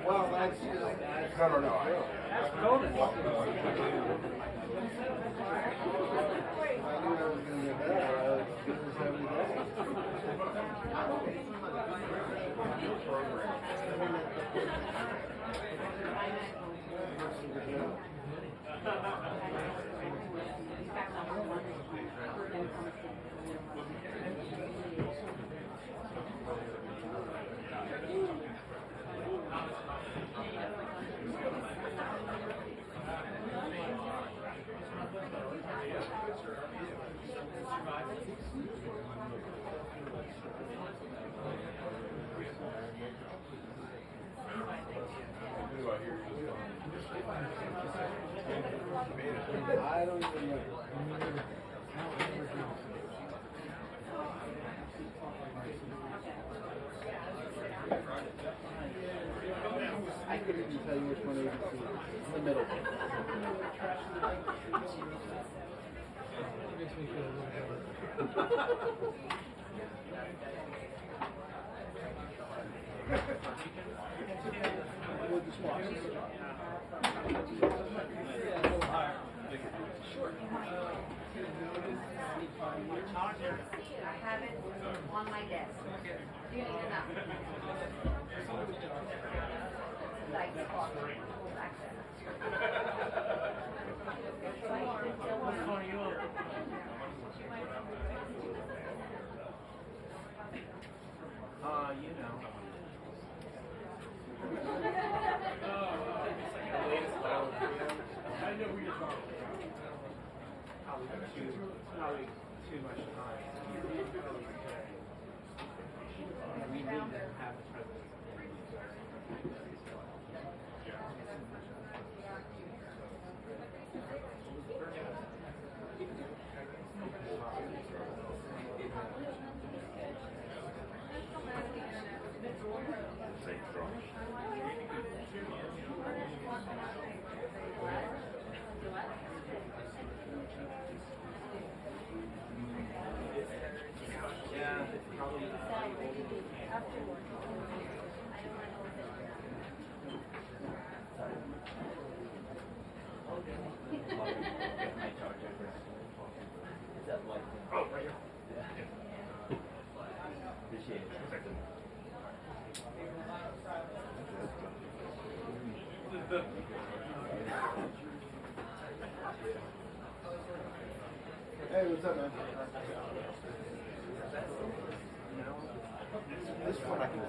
Well, that's just, no. That's bonus. I knew I was going to get better. I was doing this every day. I don't even know. I couldn't even tell you which one ABC is. It's the middle. It makes me feel a little better. With the swaps. I have it on my desk. Do you need enough? Like the clock. What's calling you up? You know. I know who you're talking about. Probably too much time. We need to have the president. Yeah, probably. Oh, right here. Appreciate it. Hey, what's up, man? This one I can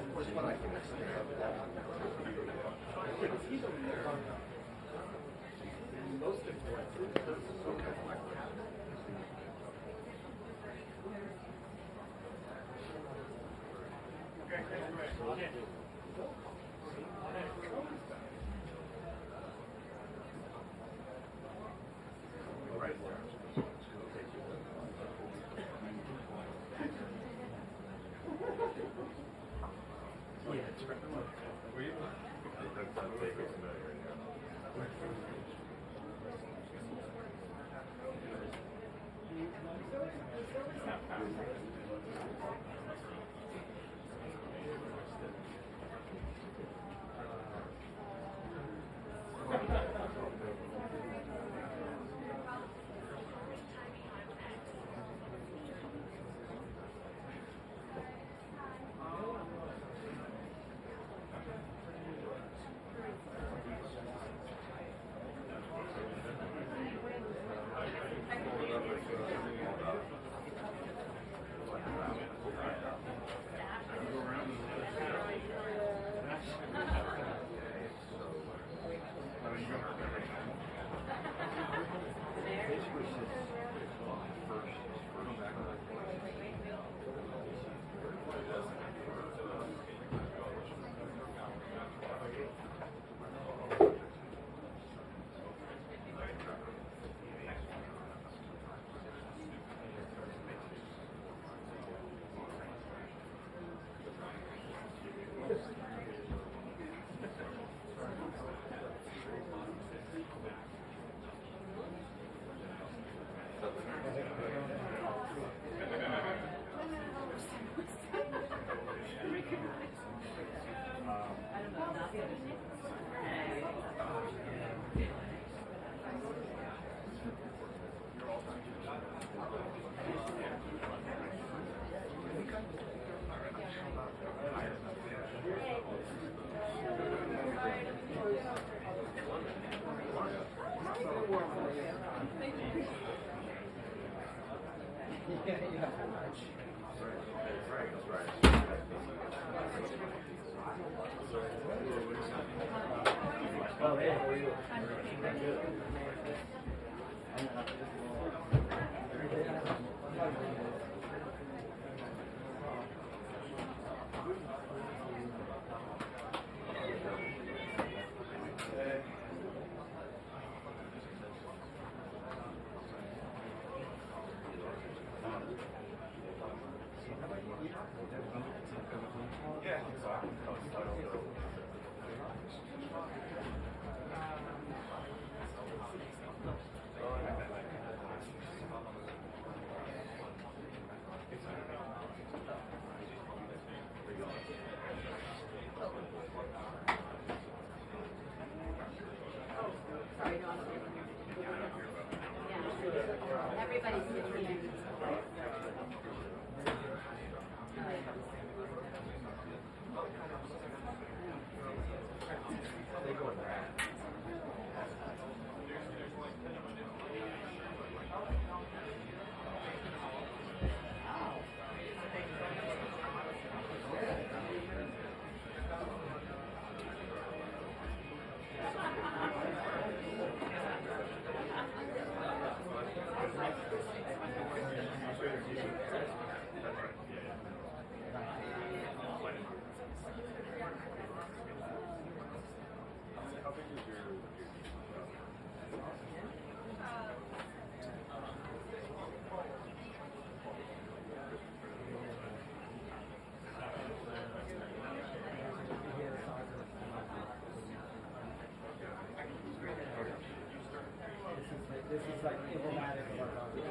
This is like emblematic of our country.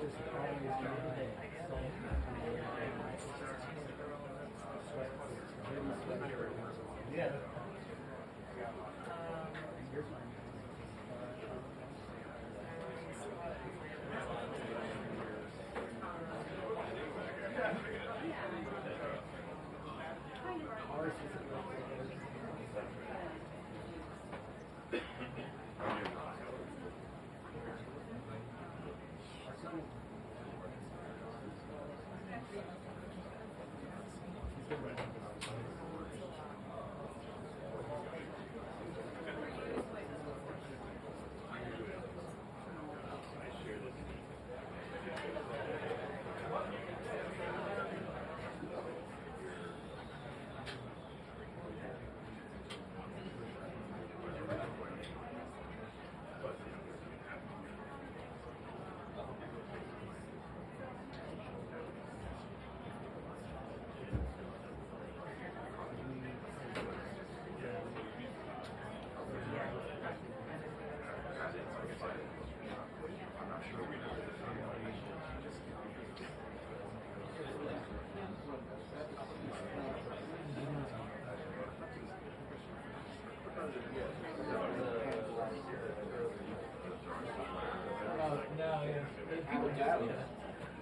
Just always yeah. You're fine. Ours is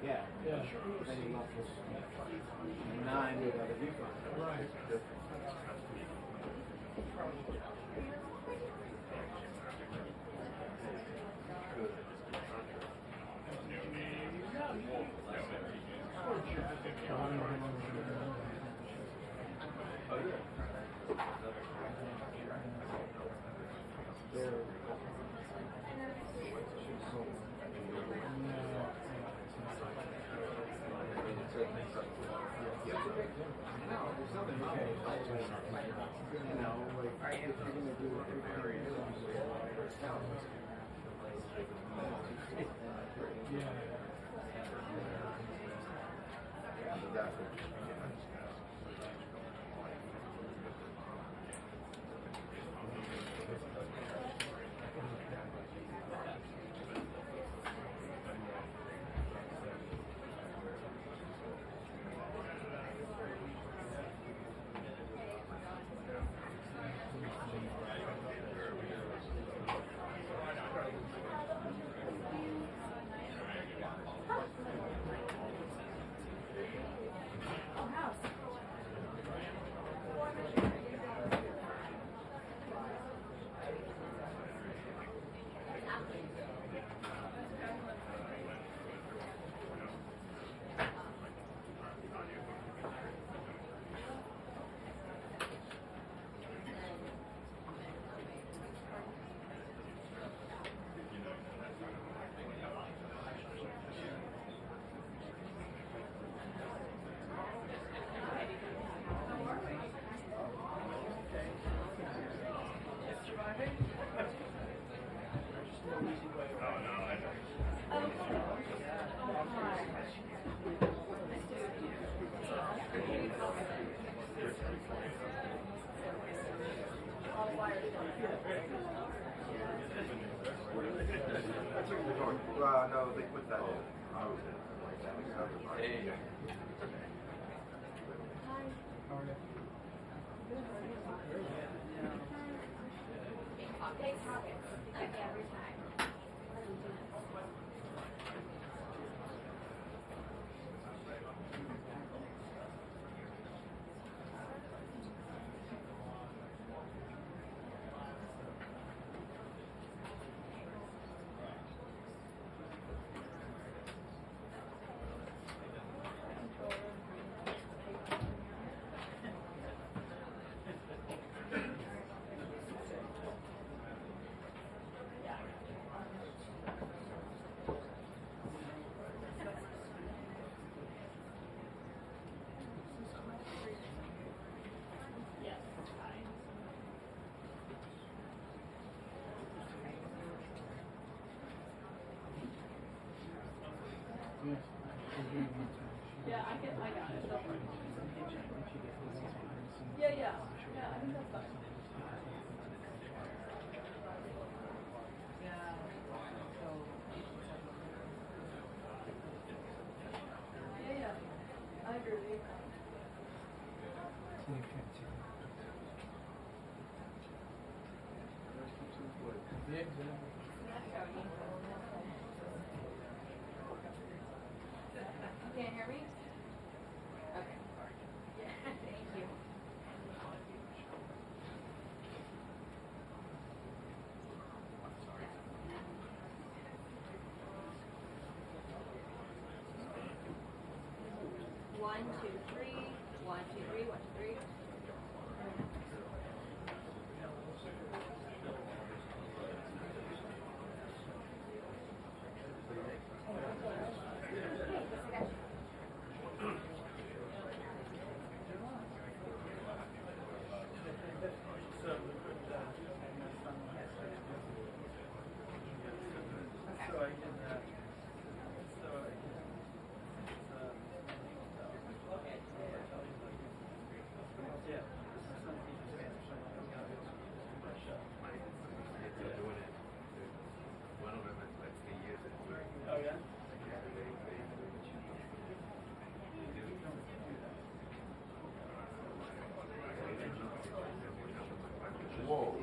yeah. Then you left with 9 with other viewpoints. Right. No, they put that in. Hey. Big pockets, like every time. Yeah, I got it. Yeah, I think that's fine. Yeah, I agree with you. You can't hear me? Okay. Yeah, thank you. One, two, three. 1, 2, 3. 1, 2, 3. Whoa.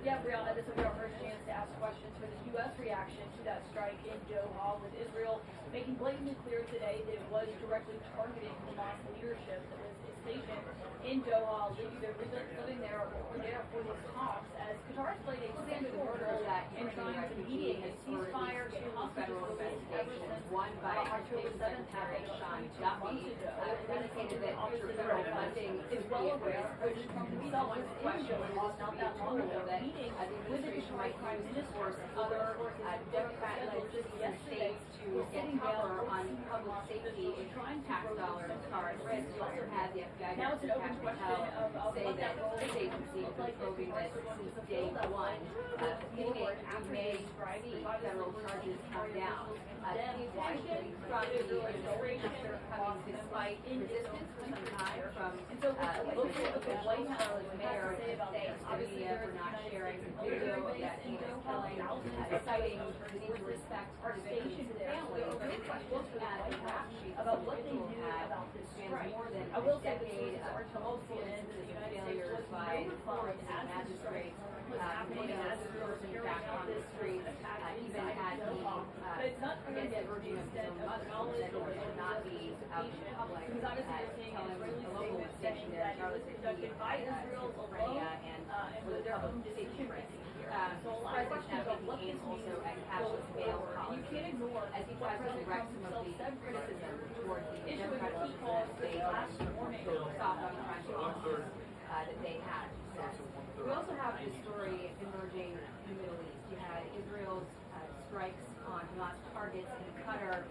Yeah, Brianna, this will be our first chance to ask questions for the U.S. reaction to that strike in Doha, with Israel making blatantly clear today that it was directly targeting Hamas leadership that was stationed in Doha. They're living there, or were there for these talks, as Qatar has played a central role in trying to mediate a ceasefire to hostage release ever since October 7th happened 22 months ago. Indicated that Obviously, federal funding is well aware, which Trump himself was in Doha not that long ago, meeting with the Qatari Prime Minister, other Democrat-led yesterday, states to get cover on public safety and trying to tax grow dollars are at risk. You also had the FBI now it's an open Capitol question of say what that that role this agency look was like probing that since day one, meaning we may see federal charges come down. Steve Washington from the administration coming despite resistance for some time from local White House mayor saying the media were not sharing video that he was telling, citing the need to respect our victims' families, looking at the rap sheet about what they people knew had about this spans strike. more than I a will say the decade sources are of tumultuous tumultuous in the United States failures was by notified courts and as the strike magistrates, was happening putting as those we were person carrying back out on the this streets, attack even inside had he Doha. But it's not clear against yet the urging the of his extent own of mother, knowledge that or it would not be out in participation, public, because obviously you're seeing an telling Israeli the local statement station saying there, that it was conducted by Israel alone and for with the their own public safety decision risk. making here. So a The lot of president questions now about what taking this aim means also at going cashless bail forward. And you policy, can't ignore as he what tries to President direct Trump some of himself the said criticism toward the issuing what Democrats he calls that this they last warning. stopped on crime policies that they had. We also have this story emerging in the Middle East. You had Israel's strikes on Hamas targets in Qatar,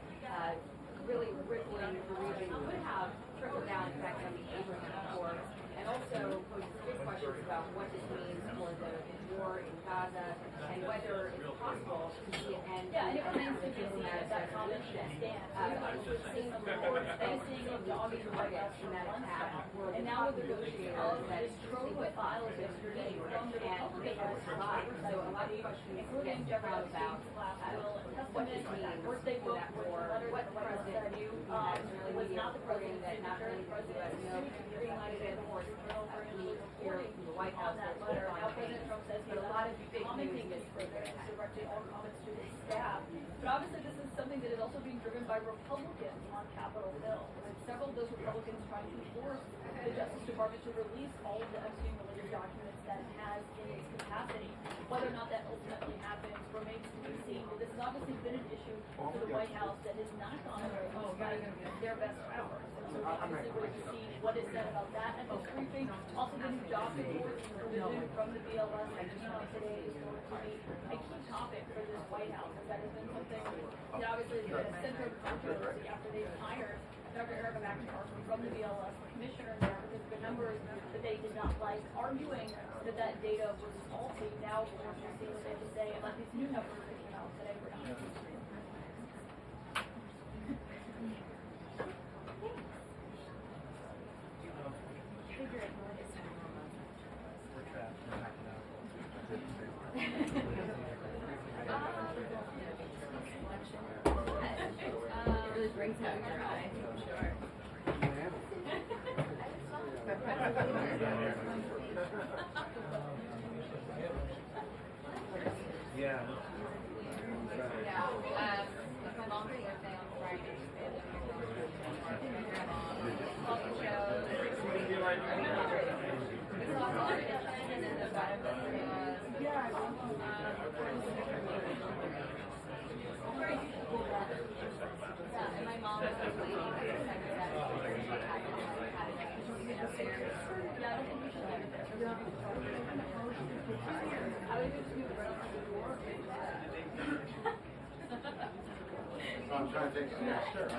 really rippling the region, could have trickle-down effects on the Abraham Accords, and also poses big questions about what this means for the war in Gaza and whether it's possible to see an end Yeah, and it to remains to be seen diplomatic if that comment resolution. can stand. We've seen reports that the targets in that attack were And now with the negotiators that this trove of files yesterday from the and they have survived. So a lot of questions including get Jeffrey thrown about what this means for that war, what the president knew. He had an early was media not the reporting president's that not only signature. did the U.S. know, green-lighted it, of course, here from the White House, On that but letter, now on President Trump says but a lot of big commenting news this program and directed all comments to his staff. But obviously this is something that is also being driven by Republicans on Capitol Hill, with several of those Republicans trying to force the Justice Department to release all of the Epstein-related documents that it has in its capacity. Whether or not that ultimately happens remains to be seen. But this has obviously been an issue for the White House that has not gone away despite their best efforts. And so we obviously wait to see what is said about that at this briefing. Also the new job reports provision from the BLS that came out today is going to be a key topic for this White House, as that has been something that obviously has been a center of controversy after they've hired Dr. Erica McIntyre from the BLS, the commissioner there, because the numbers that they did not like, arguing that that data was faulty. Now we're going to see what they have to say about these new numbers that came out today. Really brings out your eye, I'm sure. Yeah. It's my mom's birthday on Friday. And my mom was waiting. I'm trying to take some. Yeah, sure.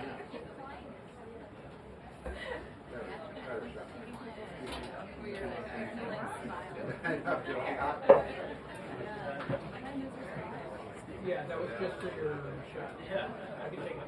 Yeah, that was just for your shot. Yeah, I can take it.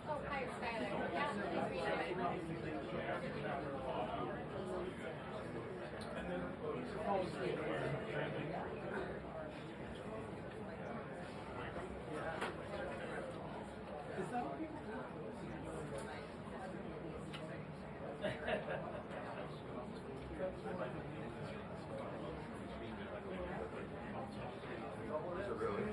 Oh, hi, Skylar. Yeah, please read it. Is it really?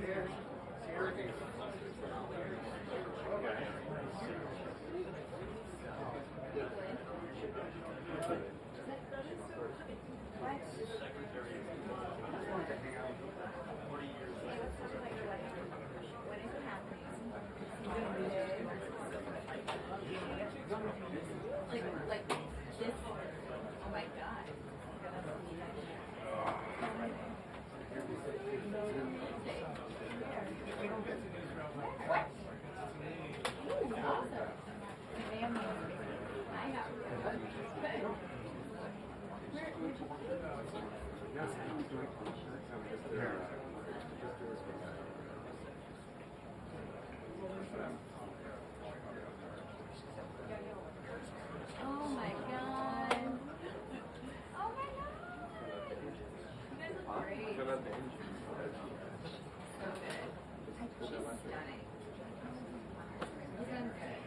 Like this. Oh my God. What? Ooh, awesome. Ma'am, I have. Oh my God. Oh my God. You guys look great. So good. She's stunning. You done good.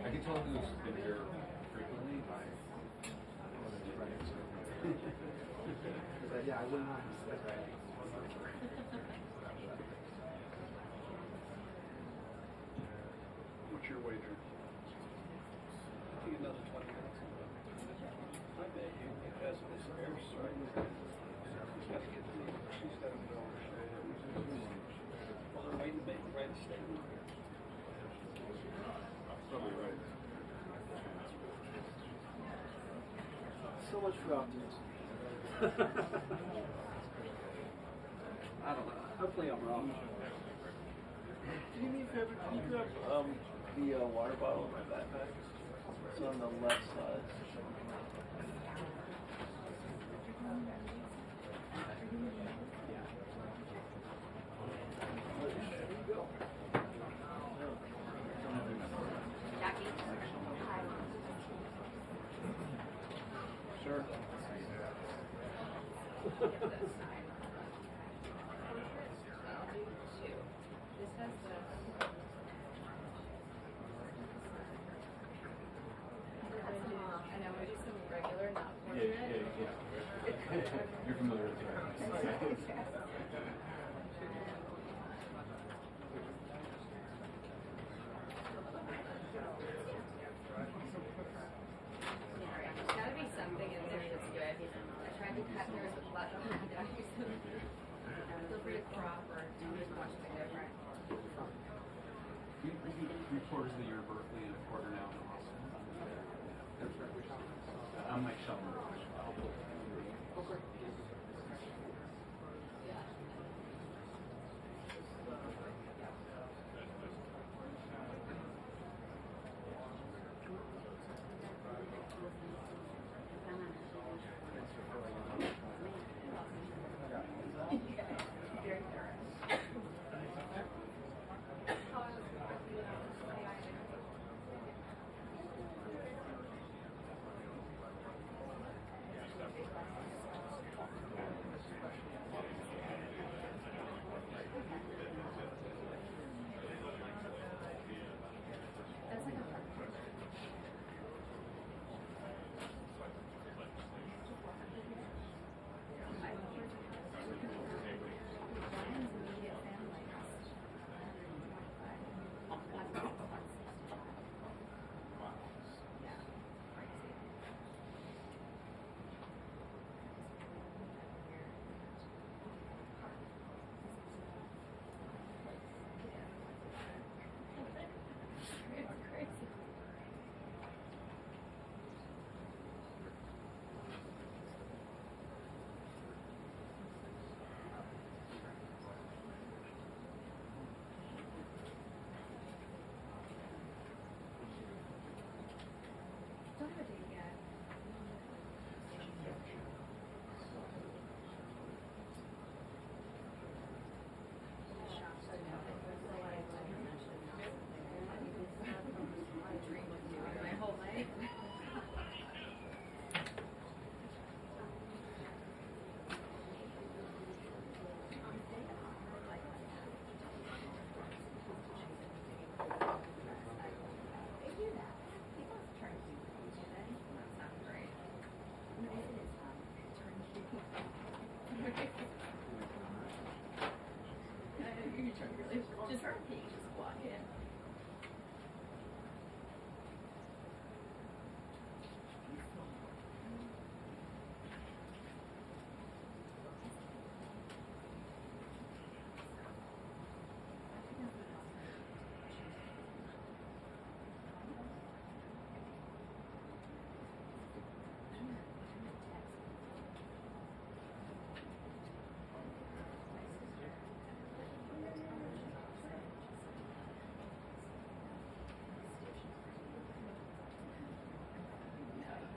I can tell who's been here frequently by Yeah, I wouldn't mind. What's your wager? I think another 20 minutes. I bet you because of this airstrike. She's got to get to me. She's got to go. Well, they're waiting to make the right statement. Probably right. So much for optimism. I don't know. Hopefully I'm wrong. Do me a favor, can you grab the water bottle in my backpack? It's on the left side. Jackie. Sure. This has the. I know, we do some regular, not portrait. You're familiar with it. There's gotta be something in there that's good. I tried to cut yours with blood. Feel free to crop or do something different. We do 3/4 of the year Berkeley and a quarter now in Austin. I'm like Sheldon.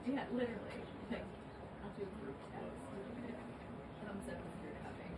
Yeah, literally. Like, I'll do a group text. Thumbs up if you're having.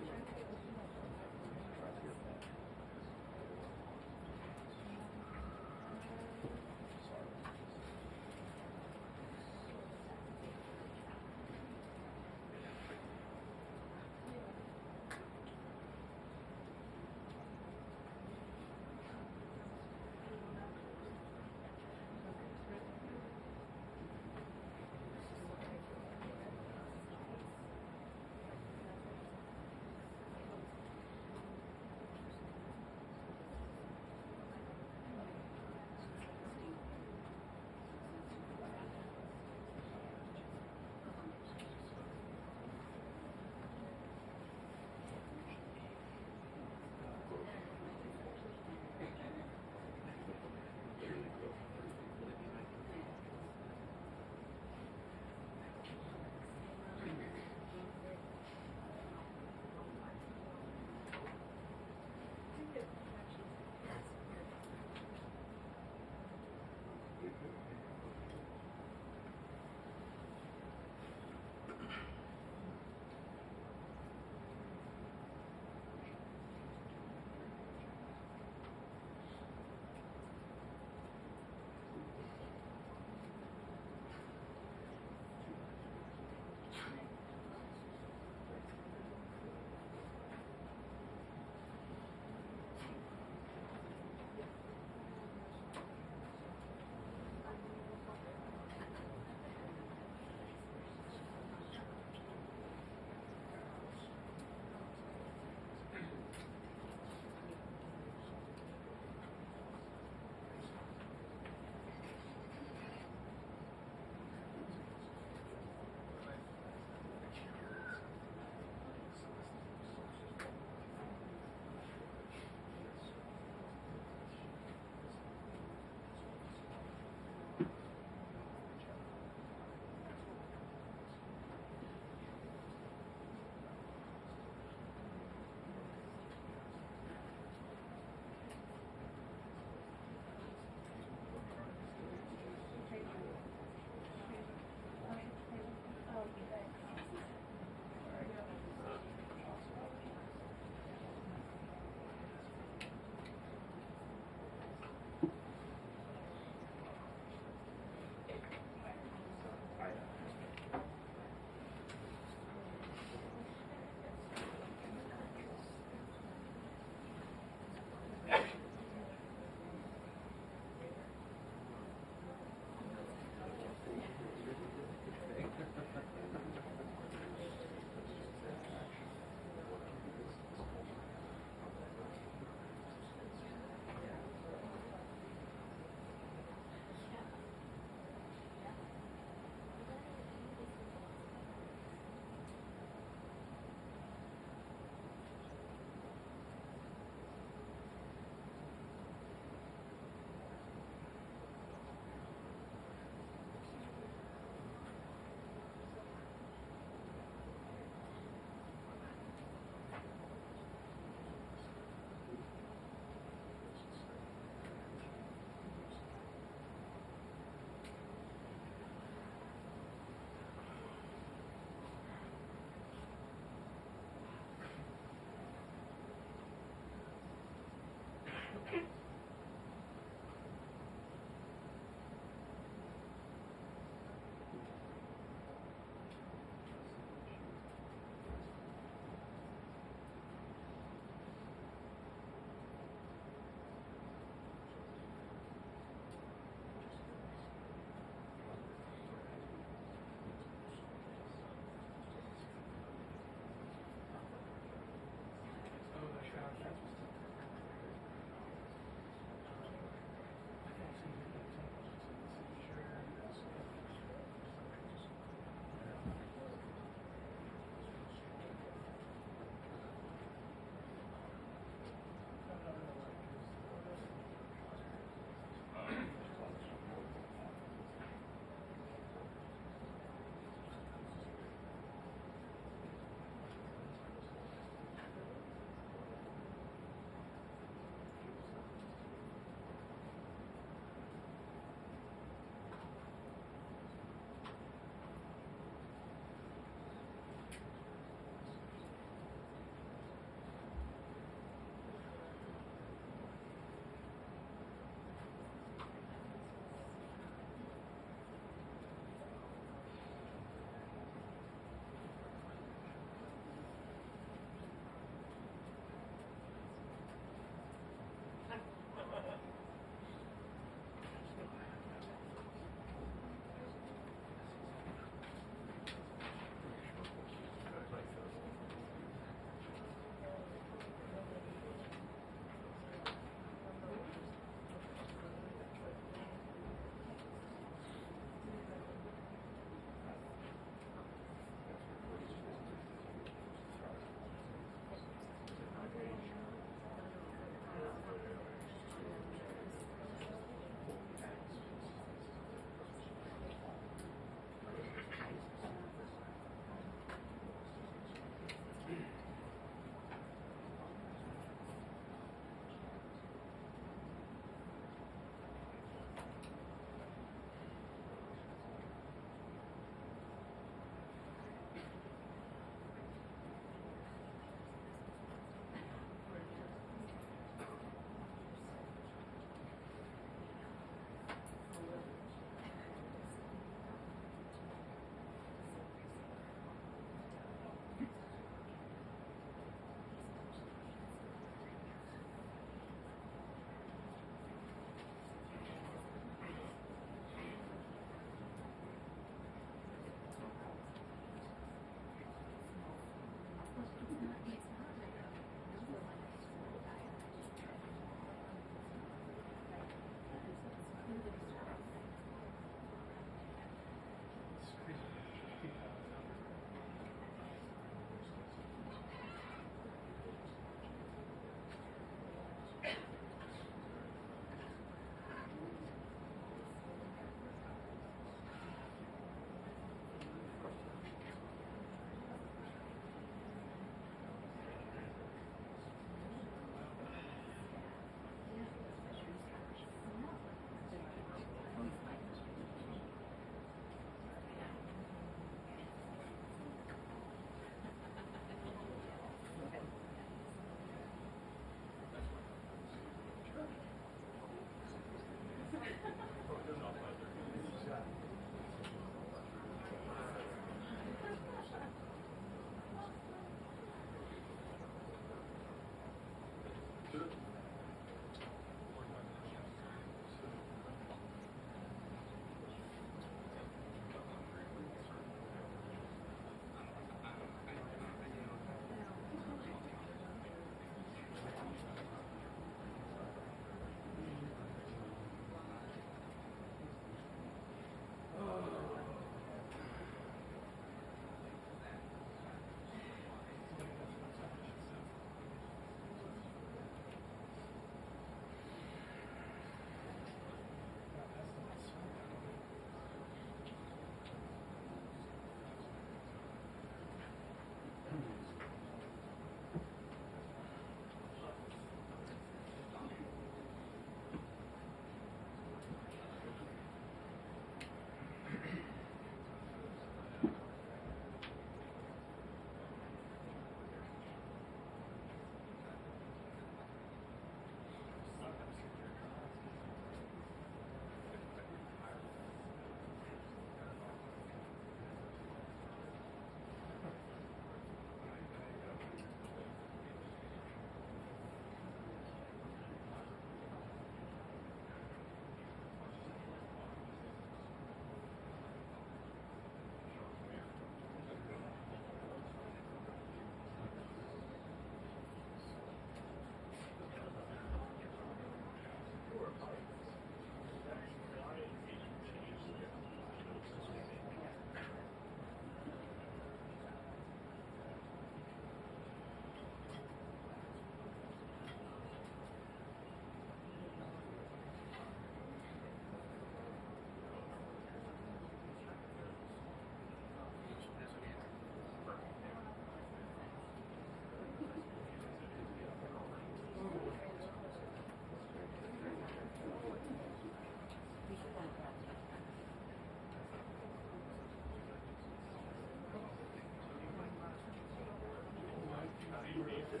Right.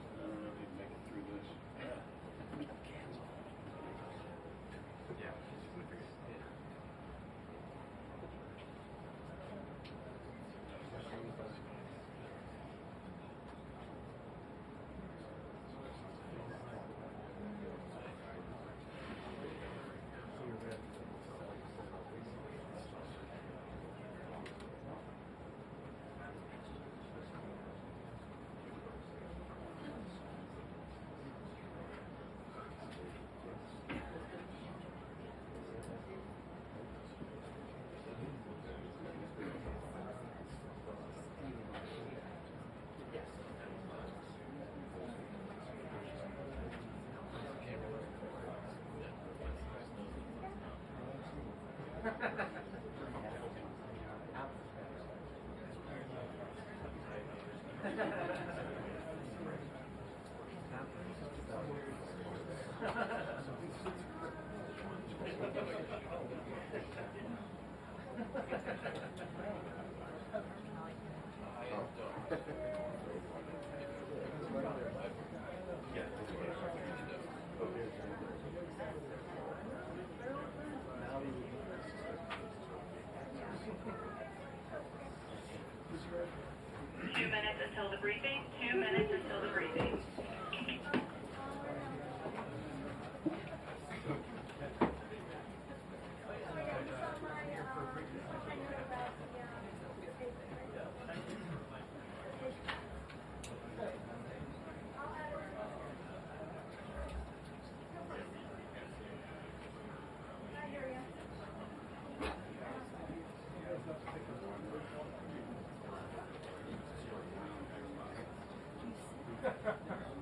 I don't know if he'd make it through this. Cancel. Yeah. Until the briefing. 2 minutes until the briefing. Ha ha ha.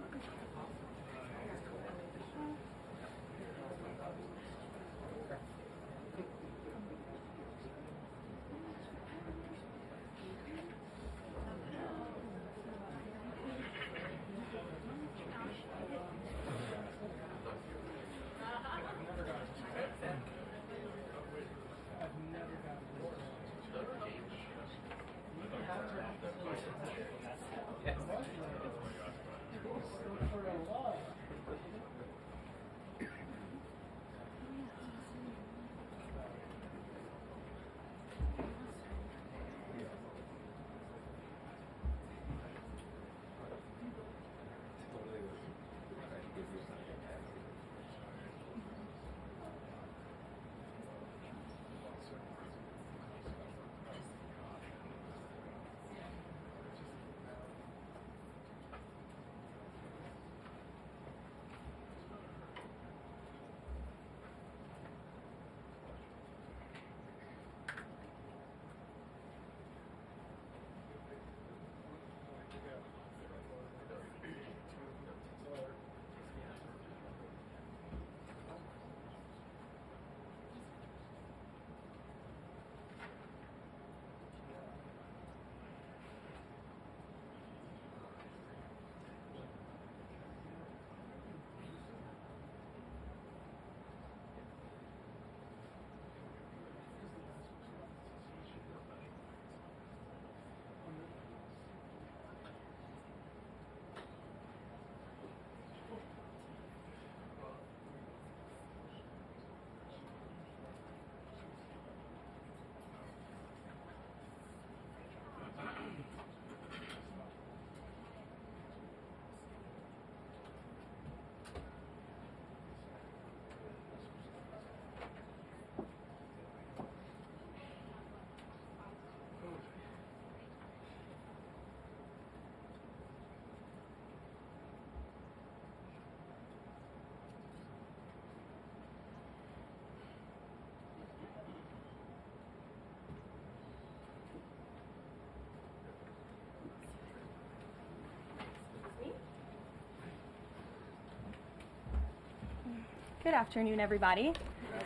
Good afternoon, everybody.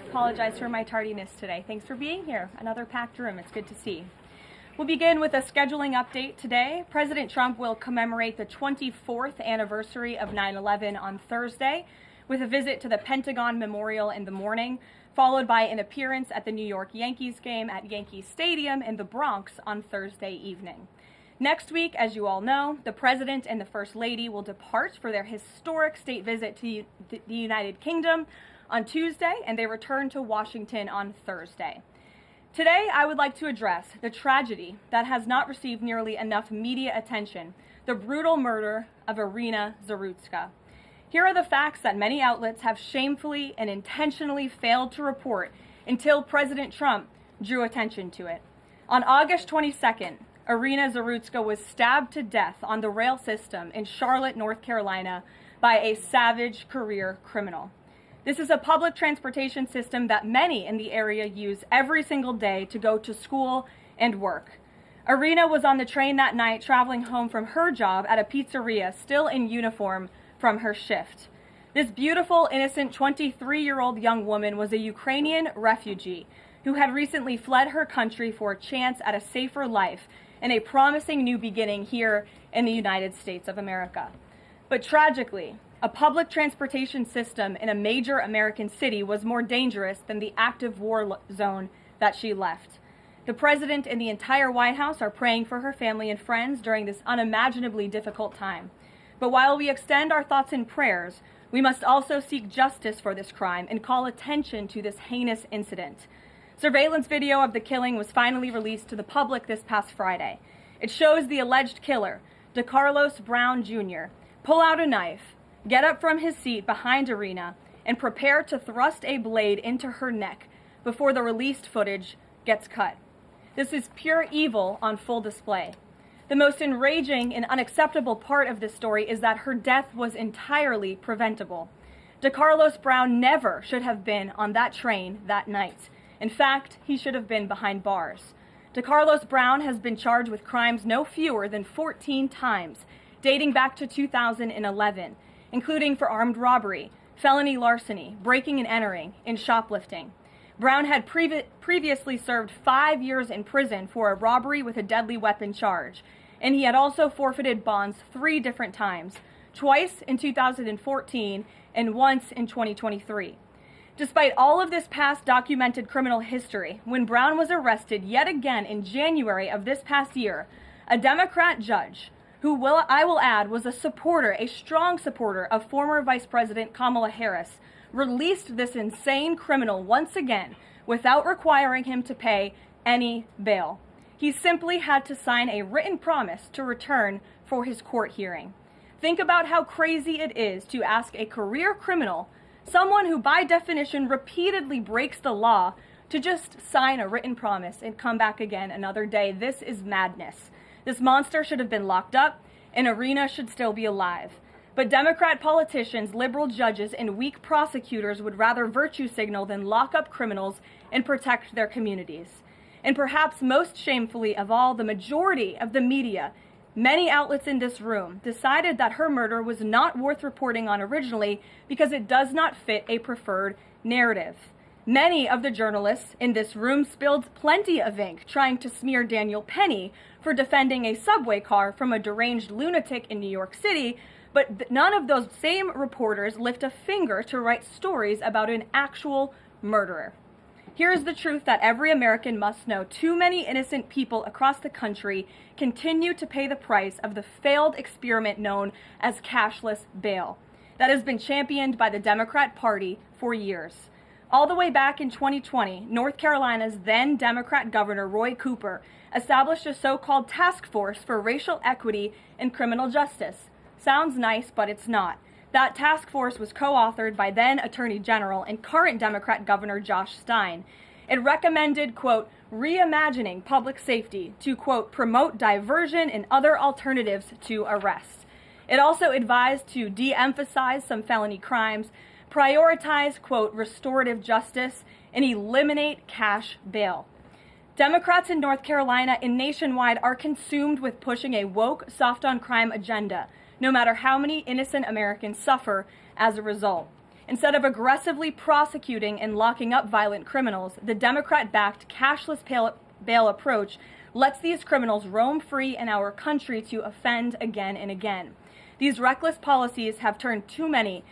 Apologize for my tardiness today. Thanks for being here. Another packed room. It's good to see. We'll begin with a scheduling update today. President Trump will commemorate the 24th anniversary of 9/11 on Thursday with a visit to the Pentagon Memorial in the morning, followed by an appearance at the New York Yankees game at Yankee Stadium in the Bronx on Thursday evening. Next week, as you all know, the President and the First Lady will depart for their historic state visit to the United Kingdom on Tuesday, and they return to Washington on Thursday. Today, I would like to address the tragedy that has not received nearly enough media attention, the brutal murder of Irina Zarutska. Here are the facts that many outlets have shamefully and intentionally failed to report until President Trump drew attention to it. On August 22nd, Irina Zarutska was stabbed to death on the rail system in Charlotte, North Carolina, by a savage career criminal. This is a public transportation system that many in the area use every single day to go to school and work. Irina was on the train that night traveling home from her job at a pizzeria, still in uniform from her shift. This beautiful, innocent 23-year-old young woman was a Ukrainian refugee who had recently fled her country for a chance at a safer life and a promising new beginning here in the United States of America. But tragically, a public transportation system in a major American city was more dangerous than the active war zone that she left. The President and the entire White House are praying for her family and friends during this unimaginably difficult time. But while we extend our thoughts and prayers, we must also seek justice for this crime and call attention to this heinous incident. Surveillance video of the killing was finally released to the public this past Friday. It shows the alleged killer, DeCarlos Brown Jr., pull out a knife, get up from his seat behind Irina, and prepare to thrust a blade into her neck before the released footage gets cut. This is pure evil on full display. The most enraging and unacceptable part of this story is that her death was entirely preventable. DeCarlos Brown never should have been on that train that night. In fact, he should have been behind bars. DeCarlos Brown has been charged with crimes no fewer than 14 times, dating back to 2011, including for armed robbery, felony larceny, breaking and entering, and shoplifting. Brown had previously served 5 years in prison for a robbery with a deadly weapon charge, and he had also forfeited bonds 3 different times, twice in 2014 and once in 2023. Despite all of this past documented criminal history, when Brown was arrested yet again in January of this past year, a Democrat judge, who I will add was a strong supporter of former Vice President Kamala Harris, released this insane criminal once again without requiring him to pay any bail. He simply had to sign a written promise to return for his court hearing. Think about how crazy it is to ask a career criminal, someone who by definition repeatedly breaks the law, to just sign a written promise and come back again another day. This is madness. This monster should have been locked up, and Irina should still be alive. But Democrat politicians, liberal judges, and weak prosecutors would rather virtue signal than lock up criminals and protect their communities. And perhaps most shamefully of all, the majority of the media, many outlets in this room, decided that her murder was not worth reporting on originally because it does not fit a preferred narrative. Many of the journalists in this room spilled plenty of ink trying to smear Daniel Penny for defending a subway car from a deranged lunatic in New York City, but none of those same reporters lift a finger to write stories about an actual murderer. Here's the truth that every American must know. Too many innocent people across the country continue to pay the price of the failed experiment known as cashless bail that has been championed by the Democrat Party for years. All the way back in 2020, North Carolina's then Democrat Governor Roy Cooper established a so-called task force for racial equity in criminal justice. Sounds nice, but it's not. That task force was co-authored by then Attorney General and current Democrat Governor Josh Stein. It recommended, quote, reimagining public safety to, quote, promote diversion and other alternatives to arrest. It also advised to de-emphasize some felony crimes, prioritize, quote, restorative justice, and eliminate cash bail. Democrats in North Carolina and nationwide are consumed with pushing a woke, soft-on-crime agenda, no matter how many innocent Americans suffer as a result. Instead of aggressively prosecuting and locking up violent criminals, the Democrat-backed cashless bail approach lets these criminals roam free in our country to offend again and again. These reckless policies have turned too many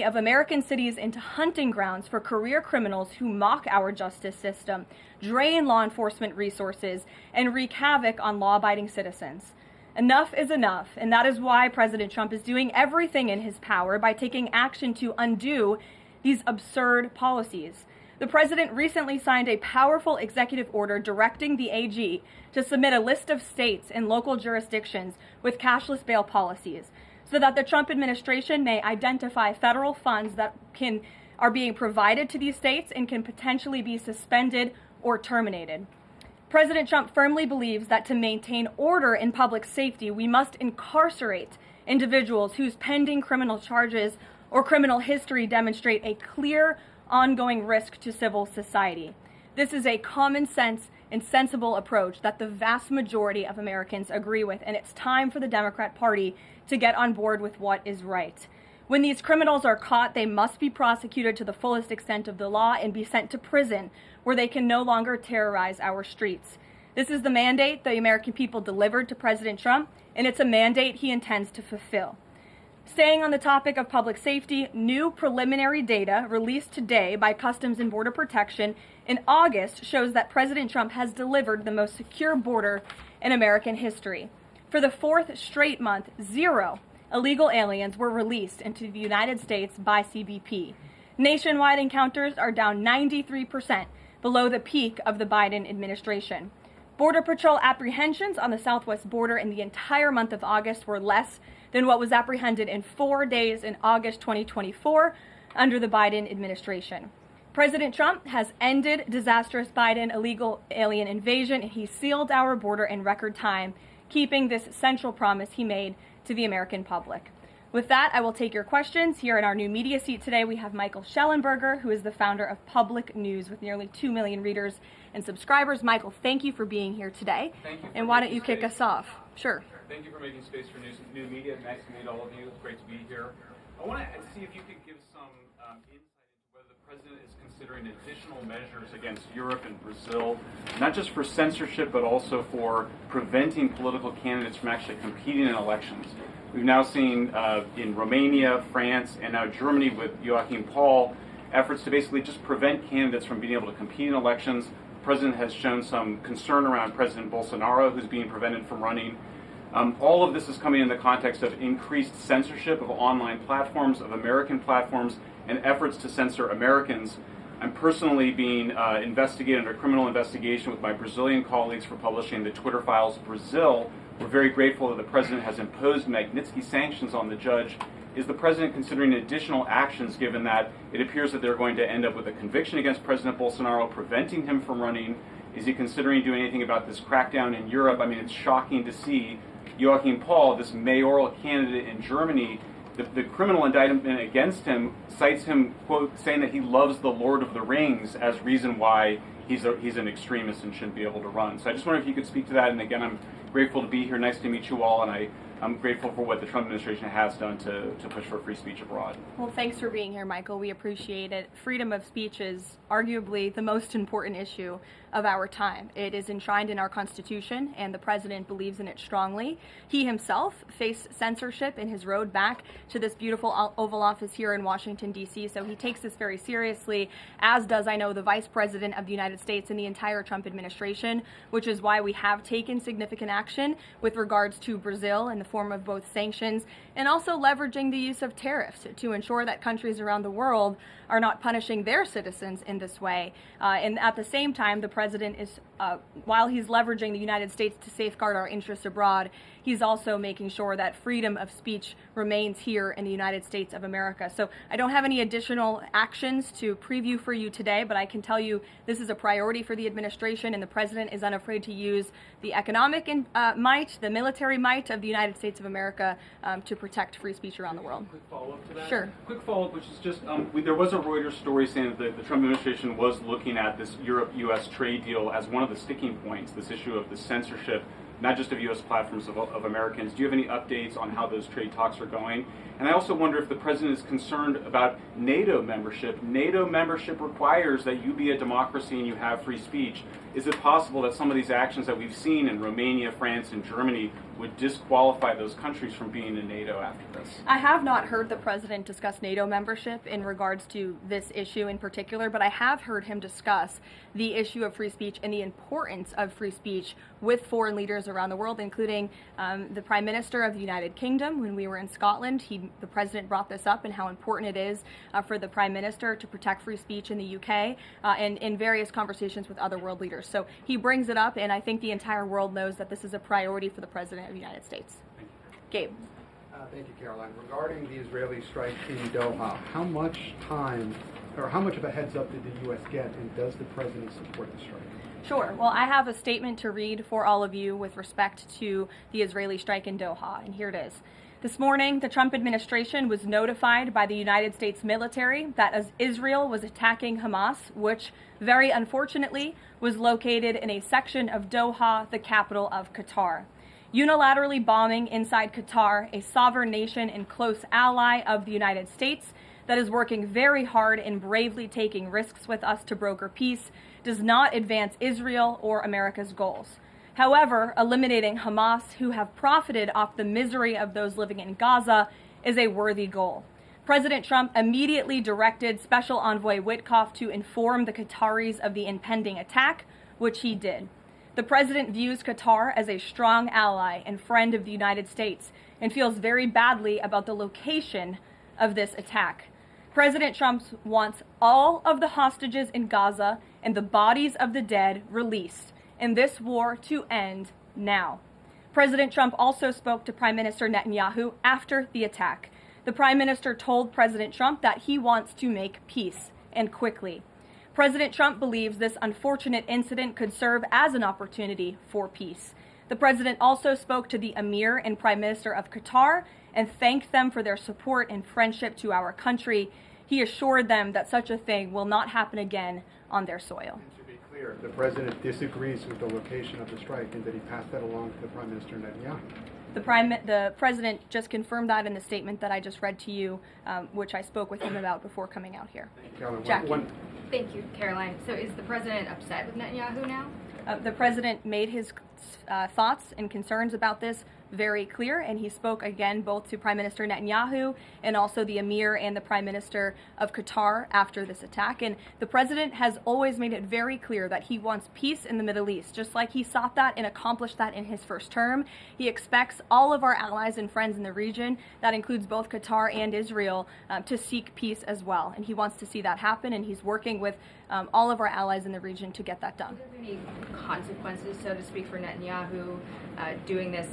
of American cities into hunting grounds for career criminals who mock our justice system, drain law enforcement resources, and wreak havoc on law-abiding citizens. Enough is enough, and that is why President Trump is doing everything in his power by taking action to undo these absurd policies. The president recently signed a powerful executive order directing the AG to submit a list of states and local jurisdictions with cashless bail policies so that the Trump administration may identify federal funds that are being provided to these states and can potentially be suspended or terminated. President Trump firmly believes that to maintain order in public safety, we must incarcerate individuals whose pending criminal charges or criminal history demonstrate a clear, ongoing risk to civil society. This is a common sense and sensible approach that the vast majority of Americans agree with, and it's time for the Democrat Party to get on board with what is right. When these criminals are caught, they must be prosecuted to the fullest extent of the law and be sent to prison, where they can no longer terrorize our streets. This is the mandate the American people delivered to President Trump, and it's a mandate he intends to fulfill. Staying on the topic of public safety, new preliminary data released today by Customs and Border Protection in August shows that President Trump has delivered the most secure border in American history. For the fourth straight month, 0 illegal aliens were released into the United States by CBP. Nationwide encounters are down 93% below the peak of the Biden administration. Border Patrol apprehensions on the southwest border in the entire month of August were less than what was apprehended in 4 days in August 2024 under the Biden administration. President Trump has ended disastrous Biden illegal alien invasion, and he sealed our border in record time, keeping this central promise he made to the American public. With that, I will take your questions. Here in our new media seat today, we have Michael Schellenberger, who is the founder of Public News with nearly 2 million readers and subscribers. Michael, thank you for being here today. Thank you. And why don't you kick us off? Sure. Thank you for making space for new media. Nice to meet all of you. It's great to be here. I want to see if you could give some insight into whether the president is considering additional measures against Europe and Brazil, not just for censorship, but also for preventing political candidates from actually competing in elections. We've now seen in Romania, France, and now Germany with Joachim Paul, efforts to basically just prevent candidates from being able to compete in elections. The president has shown some concern around President Bolsonaro, who's being prevented from running. All of this is coming in the context of increased censorship of online platforms, of American platforms, and efforts to censor Americans. I'm personally being investigated under criminal investigation with my Brazilian colleagues for publishing the Twitter Files Brazil. We're very grateful that the president has imposed Magnitsky sanctions on the judge. Is the president considering additional actions, given that it appears that they're going to end up with a conviction against President Bolsonaro, preventing him from running? Is he considering doing anything about this crackdown in Europe? I mean, it's shocking to see Joachim Paul, this mayoral candidate in Germany, the criminal indictment against him cites him, quote, saying that he loves the Lord of the Rings as reason why he's an extremist and shouldn't be able to run. So I just wonder if you could speak to that. And again, I'm grateful to be here. Nice to meet you all. And I'm grateful for what the Trump administration has done to push for free speech abroad. Well, thanks for being here, Michael. We appreciate it. Freedom of speech is arguably the most important issue of our time. It is enshrined in our Constitution, and the president believes in it strongly. He himself faced censorship in his road back to this beautiful Oval Office here in Washington, D.C., so he takes this very seriously, as does, I know, the Vice President of the United States and the entire Trump administration, which is why we have taken significant action with regards to Brazil in the form of both sanctions and also leveraging the use of tariffs to ensure that countries around the world are not punishing their citizens in this way. And at the same time, the president is, while he's leveraging the United States to safeguard our interests abroad, he's also making sure that freedom of speech remains here in the United States of America. So I don't have any additional actions to preview for you today, but I can tell you this is a priority for the administration, and the president is unafraid to use the economic might, the military might of the United States of America to protect free speech around the world. Quick follow-up to that? Sure. Quick follow-up, which is just, there was a Reuters story saying that the Trump administration was looking at this Europe-U.S. trade deal as one of the sticking points, this issue of the censorship not just of U.S. platforms, of Americans. Do you have any updates on how those trade talks are going? And I also wonder if the president is concerned about NATO membership. NATO membership requires that you be a democracy and you have free speech. Is it possible that some of these actions that we've seen in Romania, France, and Germany would disqualify those countries from being in NATO after this? I have not heard the president discuss NATO membership in regards to this issue in particular, but I have heard him discuss the issue of free speech and the importance of free speech with foreign leaders around the world, including the Prime Minister of the United Kingdom. When we were in Scotland, the president brought this up and how important it is for the Prime Minister to protect free speech in the UK and in various conversations with other world leaders. So he brings it up, and I think the entire world knows that this is a priority for the President of the United States. Gabe. Thank you, Caroline. Regarding the Israeli strike in Doha, how much time or how much of a heads up did the U.S. get, and does the president support the strike? Sure. Well, I have a statement to read for all of you with respect to the Israeli strike in Doha, and here it is. This morning, the Trump administration was notified by the United States military that as Israel was attacking Hamas, which very unfortunately was located in a section of Doha, the capital of Qatar. Unilaterally bombing inside Qatar, a sovereign nation and close ally of the United States that is working very hard and bravely taking risks with us to broker peace, does not advance Israel or America's goals. However, eliminating Hamas, who have profited off the misery of those living in Gaza, is a worthy goal. President Trump immediately directed Special Envoy Witkoff to inform the Qataris of the impending attack, which he did. The president views Qatar as a strong ally and friend of the United States and feels very badly about the location of this attack. President Trump wants all of the hostages in Gaza and the bodies of the dead released, and this war to end now. President Trump also spoke to Prime Minister Netanyahu after the attack. The Prime Minister told President Trump that he wants to make peace, and quickly. President Trump believes this unfortunate incident could serve as an opportunity for peace. The president also spoke to the Emir and Prime Minister of Qatar and thanked them for their support and friendship to our country. He assured them that such a thing will not happen again on their soil. And to be clear, the president disagrees with the location of the strike, and that he passed that along to the Prime Minister Netanyahu. The president just confirmed that in the statement that I just read to you, which I spoke with him about before coming out here. Jackie. Thank you, Caroline. So is the president upset with Netanyahu now? The president made his thoughts and concerns about this very clear, and he spoke again both to Prime Minister Netanyahu and also the Emir and the Prime Minister of Qatar after this attack. And the president has always made it very clear that he wants peace in the Middle East, just like he sought that and accomplished that in his first term. He expects all of our allies and friends in the region, that includes both Qatar and Israel, to seek peace as well. And he wants to see that happen, and he's working with all of our allies in the region to get that done. Are there any consequences, so to speak, for Netanyahu doing this,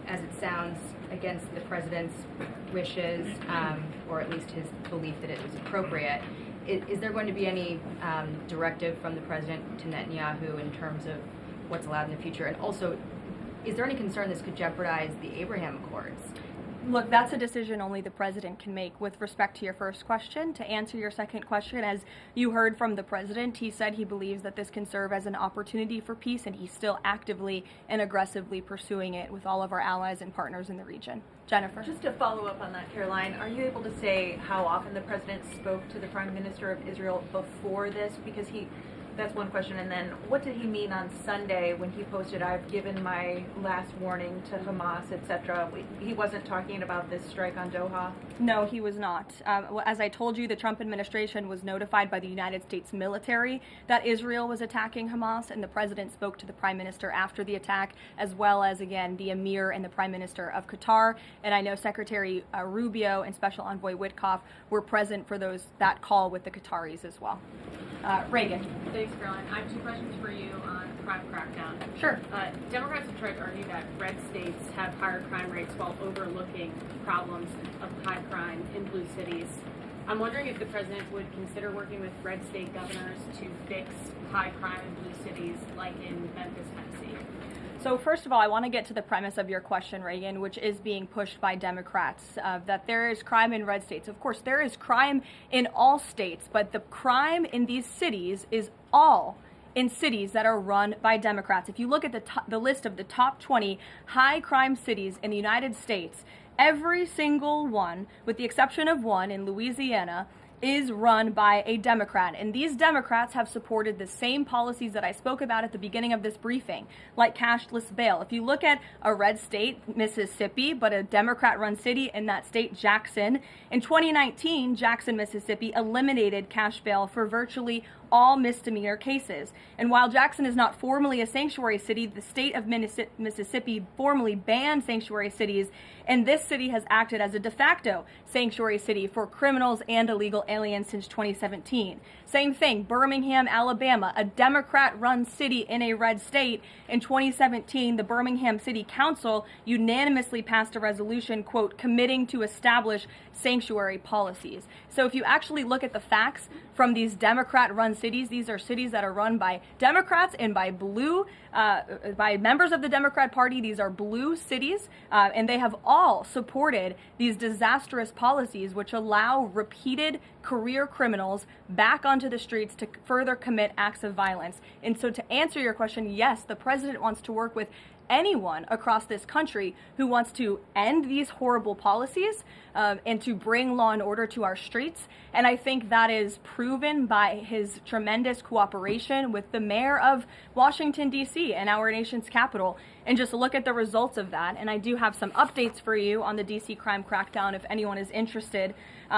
as it sounds, against the president's wishes, or at least his belief that it was appropriate? Is there going to be any directive from the president to Netanyahu in terms of what's allowed in the future? And also, is there any concern this could jeopardize the Abraham Accords? Look, that's a decision only the president can make. With respect to your first question, to answer your second question, as you heard from the president, he said he believes that this can serve as an opportunity for peace, and he's still actively and aggressively pursuing it with all of our allies and partners in the region. Jennifer. Just to follow up on that, Caroline, are you able to say how often the president spoke to the Prime Minister of Israel before this? Because that's one question. And then what did he mean on Sunday when he posted, "I've given my last warning to Hamas," etc.? He wasn't talking about this strike on Doha? No, he was not. As I told you, the Trump administration was notified by the United States military that Israel was attacking Hamas, and the president spoke to the Prime Minister after the attack, as well as, again, the Emir and the Prime Minister of Qatar. And I know Secretary Rubio and Special Envoy Witkoff were present for that call with the Qataris as well. Reagan. Thanks, Caroline. I have two questions for you on the crime crackdown. Sure. Democrats have tried to argue that red states have higher crime rates while overlooking problems of high crime in blue cities. I'm wondering if the president would consider working with red state governors to fix high crime in blue cities like in Memphis, Tennessee. So first of all, I want to get to the premise of your question, Reagan, which is being pushed by Democrats, that there is crime in red states. Of course, there is crime in all states, but the crime in these cities is all in cities that are run by Democrats. If you look at the list of the top 20 high crime cities in the United States, every single one, with the exception of one in Louisiana, is run by a Democrat. And these Democrats have supported the same policies that I spoke about at the beginning of this briefing, like cashless bail. If you look at a red state, Mississippi, but a Democrat-run city in that state, Jackson, in 2019, Jackson, Mississippi eliminated cash bail for virtually all misdemeanor cases. And while Jackson is not formally a sanctuary city, the state of Mississippi formally banned sanctuary cities, and this city has acted as a de facto sanctuary city for criminals and illegal aliens since 2017. Same thing, Birmingham, Alabama, a Democrat-run city in a red state. In 2017, the Birmingham City Council unanimously passed a resolution, quote, committing to establish sanctuary policies. So if you actually look at the facts from these Democrat-run cities, these are cities that are run by Democrats and by by members of the Democrat Party. These are blue cities, and they have all supported these disastrous policies which allow repeated career criminals back onto the streets to further commit acts of violence. And so to answer your question, yes, the president wants to work with anyone across this country who wants to end these horrible policies and to bring law and order to our streets. And I think that is proven by his tremendous cooperation with the mayor of Washington, D.C. and our nation's capital. And just look at the results of that. And I do have some updates for you on the D.C. crime crackdown if anyone is interested.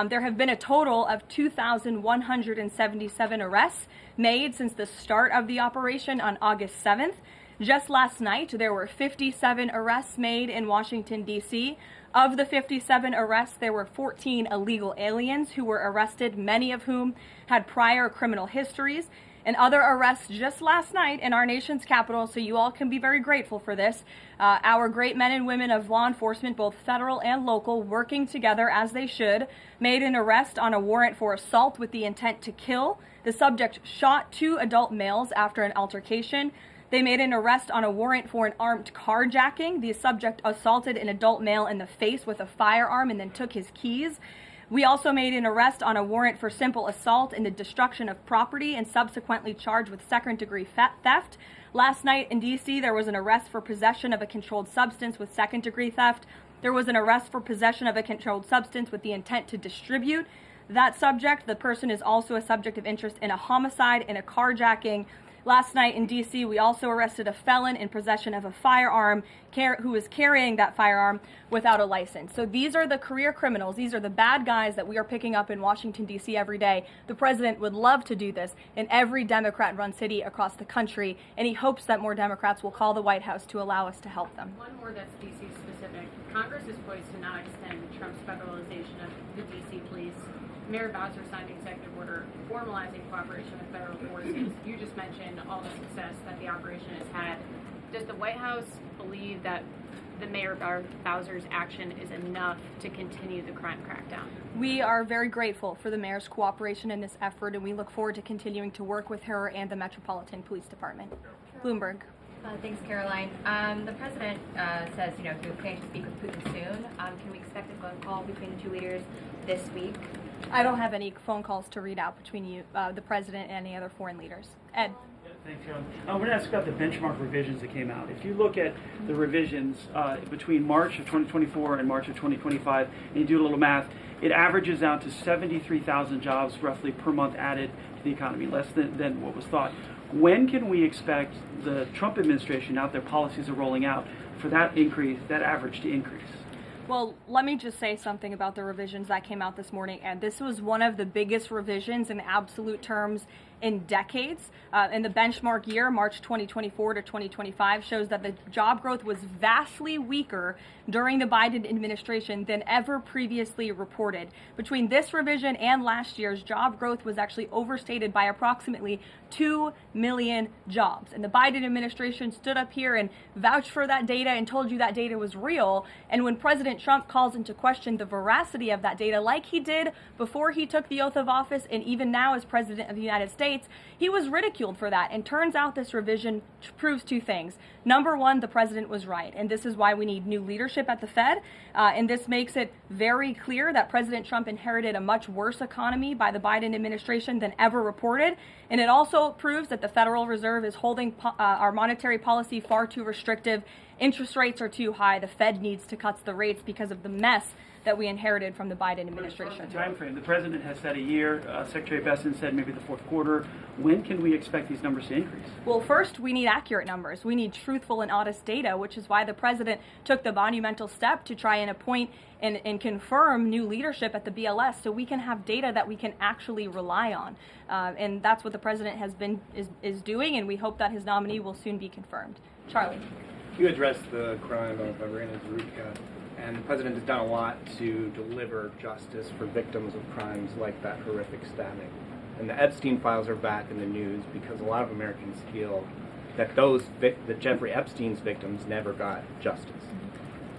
There have been a total of 2,177 arrests made since the start of the operation on August 7th. Just last night, there were 57 arrests made in Washington, D.C. Of the 57 arrests, there were 14 illegal aliens who were arrested, many of whom had prior criminal histories. And other arrests just last night in our nation's capital, so you all can be very grateful for this. Our great men and women of law enforcement, both federal and local, working together as they should, made an arrest on a warrant for assault with the intent to kill. The subject shot 2 adult males after an altercation. They made an arrest on a warrant for an armed carjacking. The subject assaulted an adult male in the face with a firearm and then took his keys. We also made an arrest on a warrant for simple assault and the destruction of property and subsequently charged with second-degree theft. Last night in D.C., there was an arrest for possession of a controlled substance with second-degree theft. There was an arrest for possession of a controlled substance with the intent to distribute that subject. The person is also a subject of interest in a homicide and a carjacking. Last night in D.C., we also arrested a felon in possession of a firearm who was carrying that firearm without a license. So these are the career criminals. These are the bad guys that we are picking up in Washington, D.C. every day. The president would love to do this in every Democrat-run city across the country, and he hopes that more Democrats will call the White House to allow us to help them. One more that's D.C. specific. Congress is poised to not extend Trump's federalization of the D.C. police. Mayor Bowser signed an executive order formalizing cooperation with federal forces. You just mentioned all the success that the operation has had. Does the White House believe that the Mayor Bowser's action is enough to continue the crime crackdown? We are very grateful for the mayor's cooperation in this effort, and we look forward to continuing to work with her and the Metropolitan Police Department. Bloomberg. Thanks, Caroline. The president says, he was planning to speak with Putin soon. Can we expect a phone call between the two leaders this week? I don't have any phone calls to read out between you, the president, and any other foreign leaders. Ed. Thanks, Carolyn. I want to ask about the benchmark revisions that came out. If you look at the revisions between March of 2024 and March of 2025, and you do a little math, it averages out to 73,000 jobs roughly per month added to the economy, less than what was thought. When can we expect the Trump administration, now their policies are rolling out, for that increase, that average to increase? Well, let me just say something about the revisions that came out this morning. And this was one of the biggest revisions in absolute terms in decades. And the benchmark year, March 2024 to 2025, shows that the job growth was vastly weaker during the Biden administration than ever previously reported. Between this revision and last year's, job growth was actually overstated by approximately 2 million jobs. And the Biden administration stood up here and vouched for that data and told you that data was real. And when President Trump calls into question the veracity of that data, like he did before he took the oath of office and even now as president of the United States, States, he was ridiculed for that. And turns out this revision proves two things. Number one, the president was right, and this is why we need new leadership at the Fed. And this makes it very clear that President Trump inherited a much worse economy by the Biden administration than ever reported. And it also proves that the Federal Reserve is holding our monetary policy far too restrictive. Interest rates are too high. The Fed needs to cut the rates because of the mess that we inherited from the Biden administration. Time frame. The president has said a year. Secretary Besson said maybe the fourth quarter. When can we expect these numbers to increase? Well, first, we need accurate numbers. We need truthful and honest data, which is why the president took the monumental step to try and appoint and confirm new leadership at the BLS so we can have data that we can actually rely on. And that's what the president is doing, and we hope that his nominee will soon be confirmed. Charlie. You addressed the crime of Irina Zarutska, and the president has done a lot to deliver justice for victims of crimes like that horrific stabbing. And the Epstein files are back in the news because a lot of Americans feel that that Jeffrey Epstein's victims never got justice.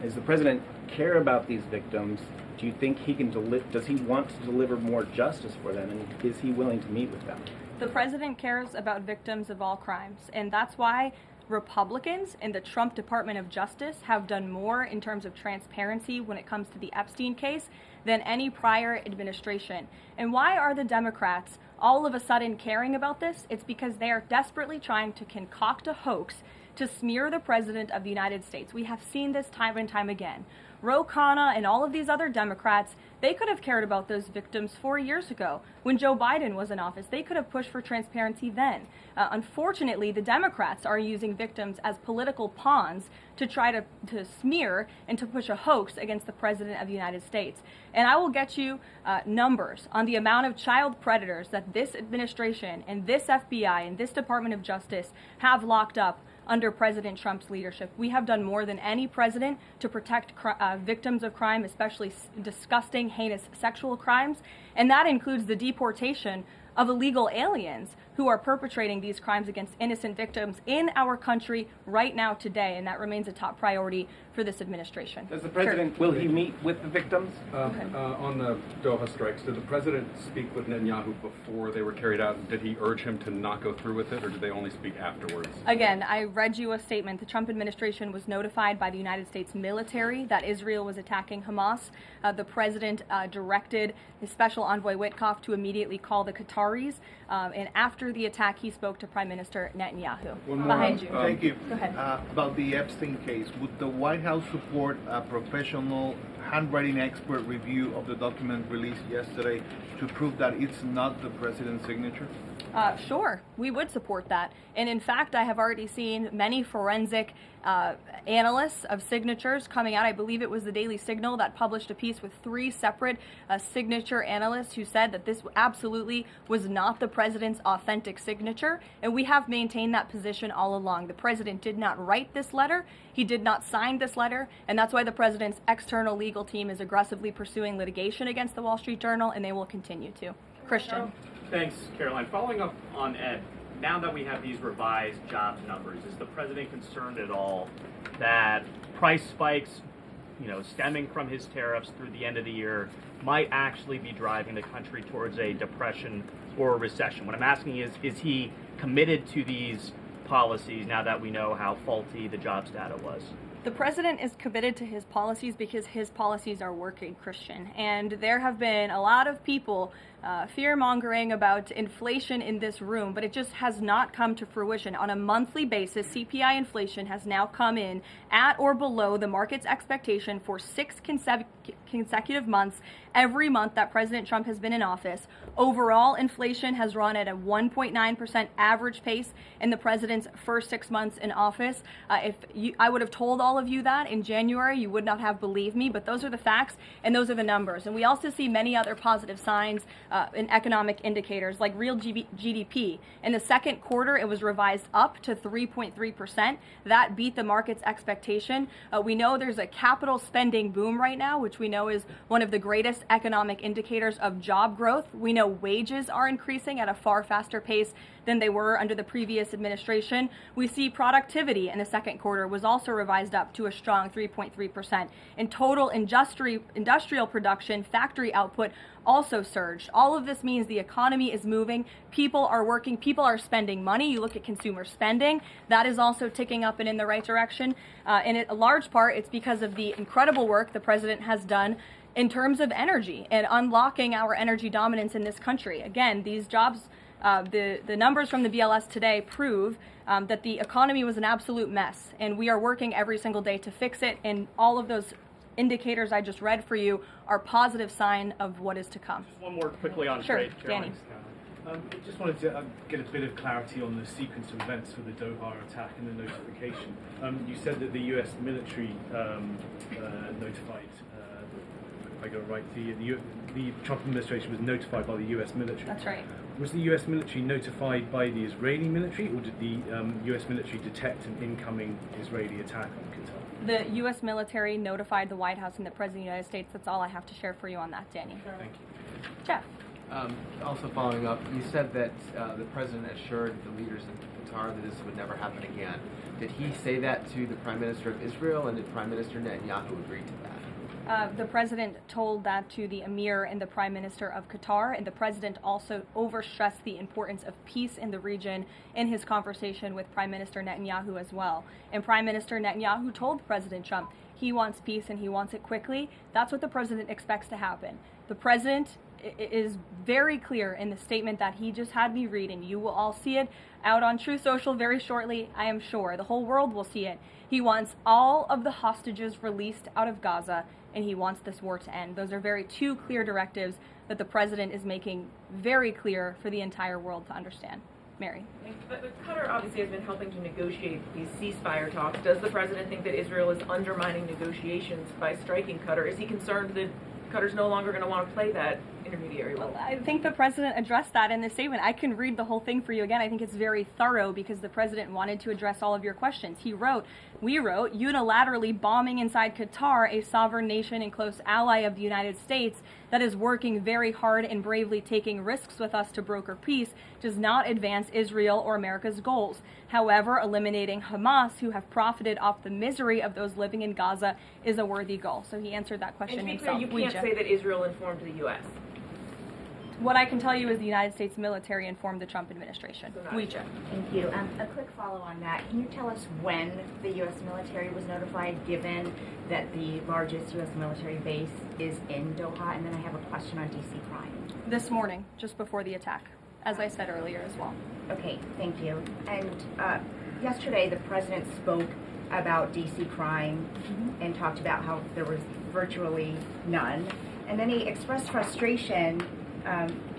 Does the president care about these victims? Do you think he can does he want to deliver more justice for them, and is he willing to meet with them? The president cares about victims of all crimes, and that's why Republicans in the Trump Department of Justice have done more in terms of transparency when it comes to the Epstein case than any prior administration. And why are the Democrats all of a sudden caring about this? It's because they are desperately trying to concoct a hoax to smear the President of the United States. We have seen this time and time again. Ro Khanna and all of these other Democrats, they could have cared about those victims 4 years ago when Joe Biden was in office. They could have pushed for transparency then. Unfortunately, the Democrats are using victims as political pawns to try to smear and to push a hoax against the President of the United States. And I will get you numbers on the amount of child predators that this administration and this FBI and this Department of Justice have locked up under President Trump's leadership. We have done more than any president to protect victims of crime, especially disgusting, heinous sexual crimes, and that includes the deportation of illegal aliens who are perpetrating these crimes against innocent victims in our country right now today, and that remains a top priority for this administration. Does the president, will he meet with the victims? On the Doha strikes, did the president speak with Netanyahu before they were carried out? Did he urge him to not go through with it, or did they only speak afterwards? Again, I read you a statement. The Trump administration was notified by the United States military that Israel was attacking Hamas. The president directed his special envoy Witkoff to immediately call the Qataris, and after the attack, he spoke to Prime Minister Netanyahu. Behind you. Thank you. Go ahead. About the Epstein case, would the White House support a professional handwriting expert review of the document released yesterday to prove that it's not the president's signature? Sure, we would support that. And in fact, I have already seen many forensic analysts of signatures coming out. I believe it was the Daily Signal that published a piece with 3 separate signature analysts who said that this absolutely was not the president's authentic signature. And we have maintained that position all along. The president did not write this letter. He did not sign this letter. And that's why the president's external legal team is aggressively pursuing litigation against the Wall Street Journal, and they will continue to. Christian. Thanks, Karoline. Following up on Ed, now that we have these revised jobs numbers, is the president concerned at all that price spikes, stemming from his tariffs through the end of the year, might actually be driving the country towards a depression or a recession? What I'm asking is he committed to these policies now that we know how faulty the jobs data was? The president is committed to his policies because his policies are working, Christian. And there have been a lot of people fear-mongering about inflation in this room, but it just has not come to fruition. On a monthly basis, CPI inflation has now come in at or below the market's expectation for 6 consecutive months, every month that President Trump has been in office. Overall, inflation has run at a 1.9% average pace in the president's first 6 months in office. I would have told all of you that in January, you would not have believed me, but those are the facts and those are the numbers. And we also see many other positive signs in economic indicators like real GDP. In the second quarter, it was revised up to 3.3%. That beat the market's expectation. We know there's a capital spending boom right now, which we know is one of the greatest economic indicators of job growth. We know wages are increasing at a far faster pace than they were under the previous administration. We see productivity in the second quarter was also revised up to a strong 3.3%. And total industrial production, factory output also surged. All of this means the economy is moving, people are working, people are spending money. You look at consumer spending, that is also ticking up and in the right direction. And in a large part, it's because of the incredible work the president has done in terms of energy and unlocking our energy dominance in this country. Again, these jobs, the numbers from the BLS today prove that the economy was an absolute mess, and we are working every single day to fix it, and all of those indicators I just read for you are positive sign of what is to come. Just one more quickly on sure, trade, Danny. I just wanted to get a bit of clarity on the sequence of events for the Doha attack and the notification. You said that the U.S. military notified, if I got it right, the Trump administration was notified by the U.S. military. That's right. Was the U.S. military notified by the Israeli military, or did the U.S. military detect an incoming Israeli attack on Qatar? The U.S. military notified the White House and the President of the United States. That's all I have to share for you on that, Danny. Thank you. Jeff. Also following up, you said that the president assured the leaders in Qatar that this would never happen again. Did he say that to the Prime Minister of Israel, and did Prime Minister Netanyahu agree to that? The president told that to the emir and the prime minister of Qatar, and the president also overstressed the importance of peace in the region in his conversation with Prime Minister Netanyahu as well. And Prime Minister Netanyahu told President Trump he wants peace and he wants it quickly. That's what the president expects to happen. The president is very clear in the statement that he just had me read, and you will all see it out on Truth Social very shortly, I am sure. The whole world will see it. He wants all of the hostages released out of Gaza, and he wants this war to end. Those are two clear directives that the president is making very clear for the entire world to understand. Mary. But Qatar obviously has been helping to negotiate these ceasefire talks. Does the president think that Israel is undermining negotiations by striking Qatar? Is he concerned that Qatar's no longer going to want to play that intermediary role? Well, I think the president addressed that in the statement. I can read the whole thing for you again. I think it's very thorough because the president wanted to address all of your questions. We wrote, unilaterally bombing inside Qatar, a sovereign nation and close ally of the United States that is working very hard and bravely taking risks with us to broker peace, does not advance Israel or America's goals. However, eliminating Hamas, who have profited off the misery of those living in Gaza, is a worthy goal. So he answered that question and to be himself. Clear, you can't say that Israel informed the U.S. What I can tell you is the United States military informed the Trump administration. Thank you. A quick follow on that. Can you tell us when the U.S. military was notified, given that the largest U.S. military base is in Doha? And then I have a question on D.C. crime. This morning, just before the attack, as I said earlier as well. Okay, thank you. And yesterday, the president spoke about D.C. crime and talked about how there was virtually none. And then he expressed frustration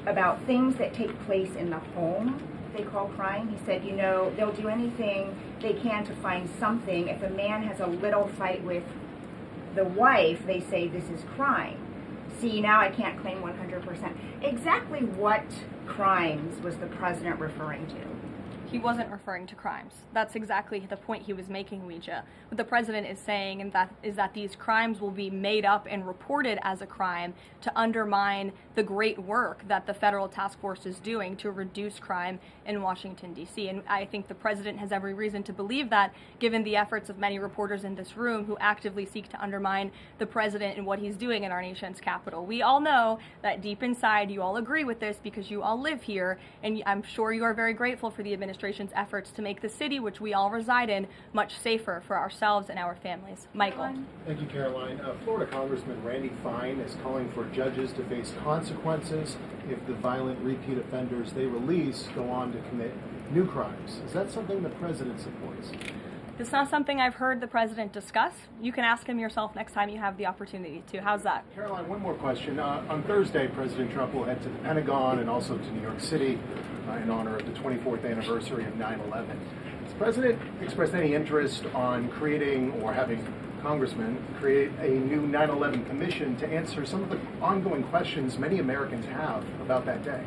about things that take place in the home they call crime. He said, they'll do anything they can to find something. If a man has a little fight with the wife, they say this is crime. See, now I can't claim 100%. Exactly what crimes was the president referring to? He wasn't referring to crimes. That's exactly the point he was making, Ouija. What the president is saying is that these crimes will be made up and reported as a crime to undermine the great work that the federal task force is doing to reduce crime in Washington, D.C. And I think the president has every reason to believe that, given the efforts of many reporters in this room who actively seek to undermine the president and what he's doing in our nation's capital. We all know that deep inside you all agree with this because you all live here, and I'm sure you are very grateful for the administration's efforts to make the city, which we all reside in, much safer for ourselves and our families. Michael. Thank you, Caroline. Florida Congressman Randy Fine is calling for judges to face consequences if the violent repeat offenders they release go on to commit new crimes. Is that something the president supports? It's not something I've heard the president discuss. You can ask him yourself next time you have the opportunity to. How's that? Caroline, one more question. On Thursday, President Trump will head to the Pentagon and also to New York City in honor of the 24th anniversary of 9/11. Has the president expressed any interest on creating or having congressmen create a new 9/11 commission to answer some of the ongoing questions many Americans have about that day?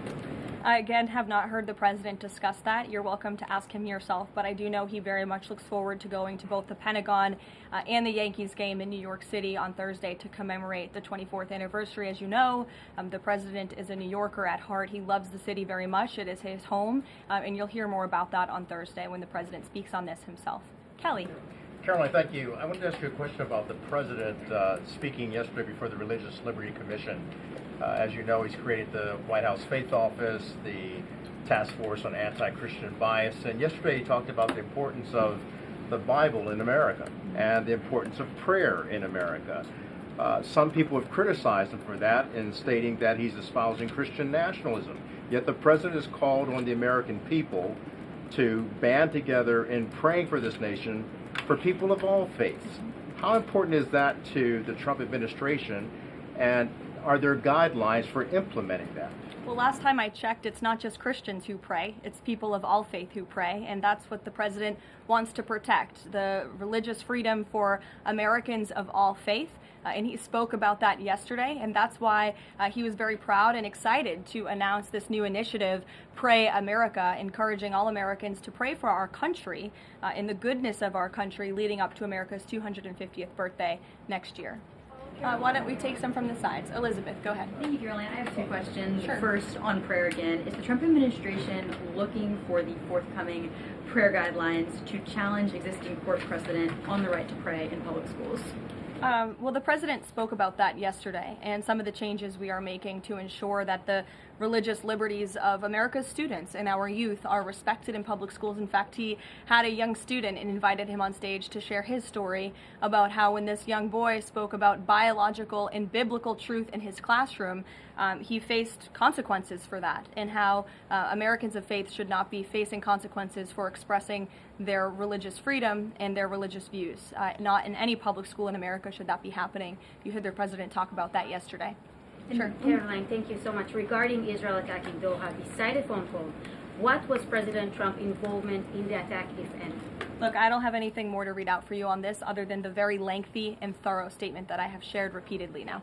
I, again, have not heard the president discuss that. You're welcome to ask him yourself, but I do know he very much looks forward to going to both the Pentagon and the Yankees game in New York City on Thursday to commemorate the 24th anniversary. As you know, the president is a New Yorker at heart. He loves the city very much. It is his home, and you'll hear more about that on Thursday when the president speaks on this himself. Kelly. Karoline, thank you. I wanted to ask you a question about the president speaking yesterday before the Religious Liberty Commission. As you know, he's created the White House Faith Office, the Task Force on Anti-Christian Bias, and yesterday he talked about the importance of the Bible in America and the importance of prayer in America. Some people have criticized him for that in stating that he's espousing Christian nationalism. Yet the president has called on the American people to band together in praying for this nation for people of all faiths. How important is that to the Trump administration, and are there guidelines for implementing that? Well, last time I checked, it's not just Christians who pray, it's people of all faith who pray, and that's what the president wants to protect, the religious freedom for Americans of all faith. And he spoke about that yesterday, and that's why he was very proud and excited to announce this new initiative, Pray America, encouraging all Americans to pray for our country and the goodness of our country leading up to America's 250th birthday next year. Why don't we take some from the sides? Elizabeth, go ahead. Thank you, Caroline. I have two questions. Sure. First, on prayer again. Is the Trump administration looking for the forthcoming prayer guidelines to challenge existing court precedent on the right to pray in public schools? Well, the president spoke about that yesterday, and some of the changes we are making to ensure that the religious liberties of America's students and our youth are respected in public schools. In fact, he had a young student and invited him on stage to share his story about how when this young boy spoke about biological and biblical truth in his classroom, he faced consequences for that, and how Americans of faith should not be facing consequences for expressing their religious freedom and their religious views. Not in any public school in America should that be happening. You heard the president talk about that yesterday. Sure. Caroline, thank you so much. Regarding Israel attacking Doha, beside a phone call, what was President Trump's involvement in the attack, if any? Look, I don't have anything more to read out for you on this other than the very lengthy and thorough statement that I have shared repeatedly now.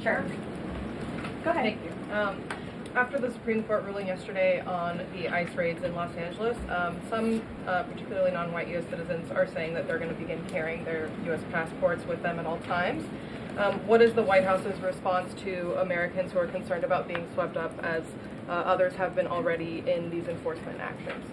Sure. Go ahead. Thank you. After the Supreme Court ruling yesterday on the ICE raids in Los Angeles, some, particularly non-white U.S. citizens, are saying that they're going to begin carrying their U.S. passports with them at all times. What is the White House's response to Americans who are concerned about being swept up, as others have been already, in these enforcement actions?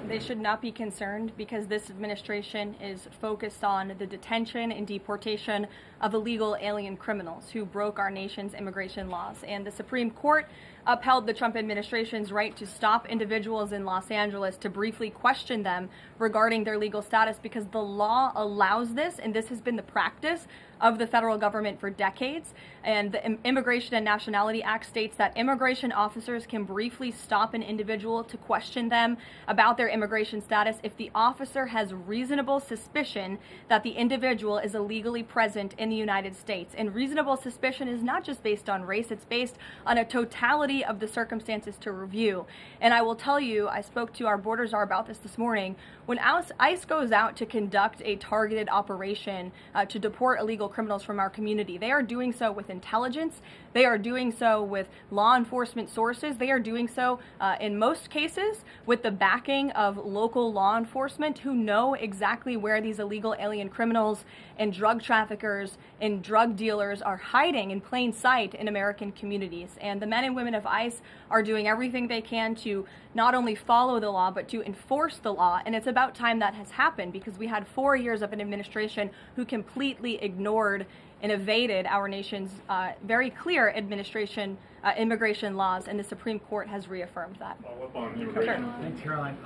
They should not be concerned, because this administration is focused on the detention and deportation of illegal alien criminals who broke our nation's immigration laws. And the Supreme Court upheld the Trump administration's right to stop individuals in Los Angeles to briefly question them regarding their legal status, because the law allows this, and this has been the practice of the federal government for decades. And the Immigration and Nationality Act states that immigration officers can briefly stop an individual to question them about their immigration status if the officer has reasonable suspicion that the individual is illegally present in the United States. And reasonable suspicion is not just based on race, it's based on a totality of the circumstances to review. And I will tell you, I spoke to our border czar about this morning. When ICE goes out to conduct a targeted operation to deport illegal criminals from our community, they are doing so with intelligence, they are doing so with law enforcement sources, they are doing so in most cases with the backing of local law enforcement who know exactly where these illegal alien criminals and drug traffickers and drug dealers are hiding in plain sight in American communities. And the men and women of ICE are doing everything they can to not only follow the law, but to enforce the law. And it's about time that has happened, because we had 4 years of an administration who completely ignored and evaded our nation's very clear immigration laws, and the Supreme Court has reafirmed that. Thanks, Caroline.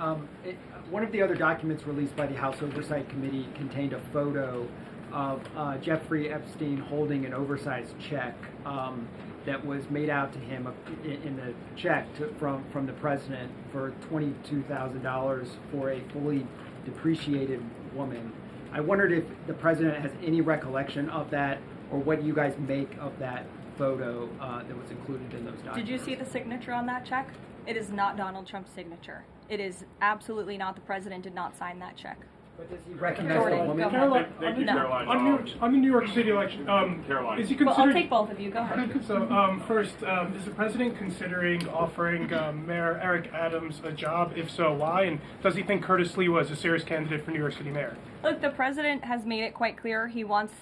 One of the other documents released by the House Oversight Committee contained a photo of Jeffrey Epstein holding an oversized check that was made out to him in the check from the president for $22,000 for a fully depreciated woman. I wondered if the president has any recollection of that, or what you guys make of that photo that was included in those documents. Did you see the signature on that check? It is not Donald Trump's signature. It is absolutely not. The president did not sign that check. But does he recognize the Jordan, woman? go Caroline, ahead. thank you, No. Caroline. On the New York City election, Caroline. is he Well, considering? I'll take both of you. Go ahead. So, first, is the president considering offering Mayor Eric Adams a job? If so, why? And does he think Curtis Lee was a serious candidate for New York City mayor? Look, the president has made it quite clear he wants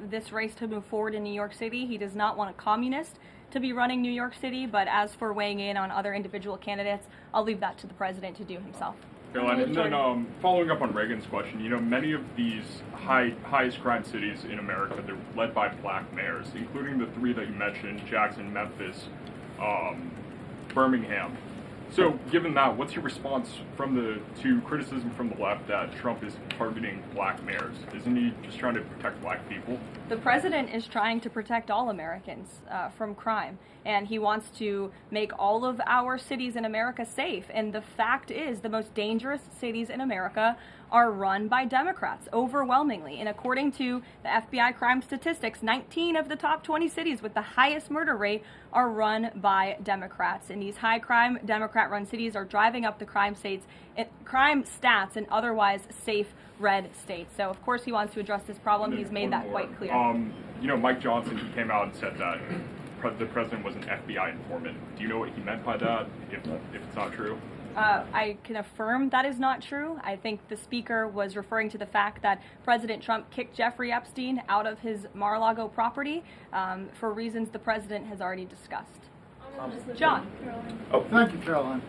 this race to move forward in New York City. He does not want a communist to be running New York City, but as for weighing in on other individual candidates, I'll leave that to the president to do himself. Caroline, and then following up on Reagan's question, you know, many of these highest crime cities in America, they're led by black mayors, including the three that you mentioned, Jackson, Memphis, Birmingham. So given that, what's your response to criticism from the left that Trump is targeting black mayors? Isn't he just trying to protect black people? The president is trying to protect all Americans from crime, and he wants to make all of our cities in America safe. And the fact is, the most dangerous cities in America are run by Democrats, overwhelmingly. And according to the FBI crime statistics, 19 of the top 20 cities with the highest murder rate are run by Democrats. And these high crime Democrat-run cities are driving up the crime stats in otherwise safe red states. So of course he wants to address this problem. He's made that quite clear. You know, Mike Johnson, he came out and said that the president was an FBI informant. Do you know what he meant by that, if it's not true? I can affirm that is not true. I think the speaker was referring to the fact that President Trump kicked Jeffrey Epstein out of his Mar-a-Lago property for reasons the president has already discussed. John. Oh, thank you, Caroline.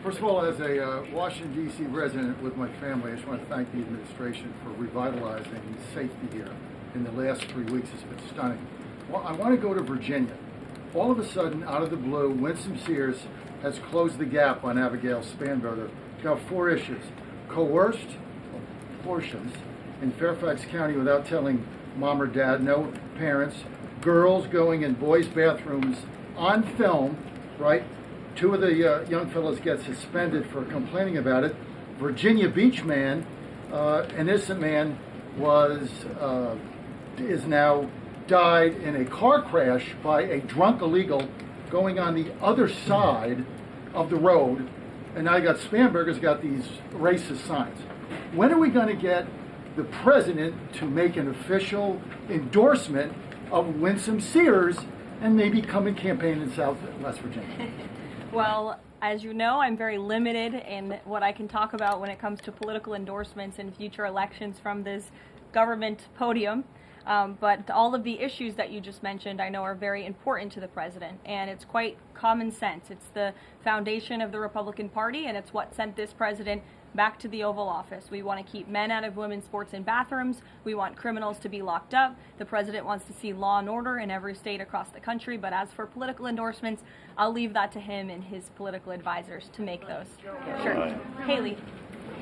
First of all, as a Washington, D.C. resident with my family, I just want to thank the administration for revitalizing safety here in the last 3 weeks. It's been stunning. Well, I want to go to Virginia. All of a sudden, out of the blue, Winsome Sears has closed the gap on Abigail Spanberger. Got 4 issues. Coerced abortions in Fairfax County without telling mom or dad, no parents. Girls going in boys' bathrooms on film, right? 2 of the young fellows get suspended for complaining about it. Virginia Beach man, an innocent man, is now died in a car crash by a drunk illegal going on the other side of the road, and now you got Spanberger's got these racist signs. When are we going to get the president to make an official endorsement of Winsome Sears and maybe come and campaign in West Virginia? Well, as you know, I'm very limited in what I can talk about when it comes to political endorsements in future elections from this government podium. But all of the issues that you just mentioned I know are very important to the president, and it's quite common sense. It's the foundation of the Republican Party, and it's what sent this president back to the Oval Office. We want to keep men out of women's sports and bathrooms. We want criminals to be locked up. The president wants to see law and order in every state across the country. But as for political endorsements, I'll leave that to him and his political advisors to make those. Sure. Haley.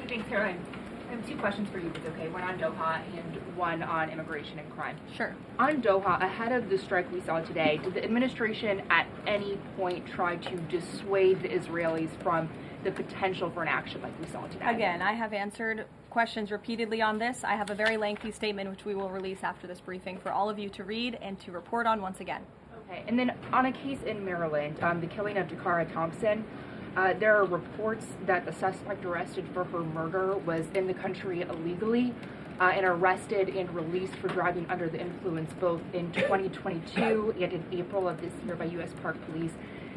Thanks, Caroline. I have 2 questions for you, if it's okay. One on Doha and one on immigration and crime. Sure. On Doha, ahead of the strike we saw today, did the administration at any point try to dissuade the Israelis from the potential for an action like we saw today? Again, I have answered questions repeatedly on this. I have a very lengthy statement which we will release after this briefing for all of you to read and to report on once again. Okay, and then on a case in Maryland, the killing of Takara Thompson, there are reports that the suspect arrested for her murder was in the country illegally and arrested and released for driving under the influence both in 2022 and in April of this year by U.S. Park Police.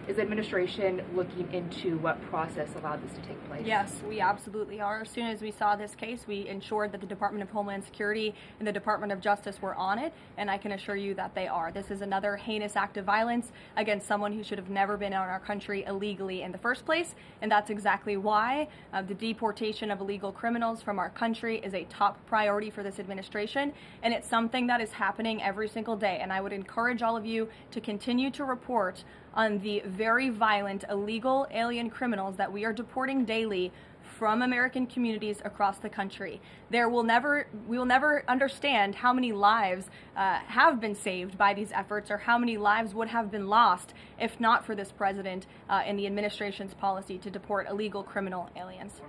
Is the administration looking into what process allowed this to take place? Yes, we absolutely are. As soon as we saw this case, we ensured that the Department of Homeland Security and the Department of Justice were on it, and I can assure you that they are. This is another heinous act of violence against someone who should have never been in our country illegally in the first place, and that's exactly why the deportation of illegal criminals from our country is a top priority for this administration, and it's something that is happening every single day. And I would encourage all of you to continue to report on the very violent illegal alien criminals that we are deporting daily from American communities across the country. We will never understand how many lives have been saved by these efforts, or how many lives would have been lost if not for this president and the administration's policy to deport illegal criminal aliens.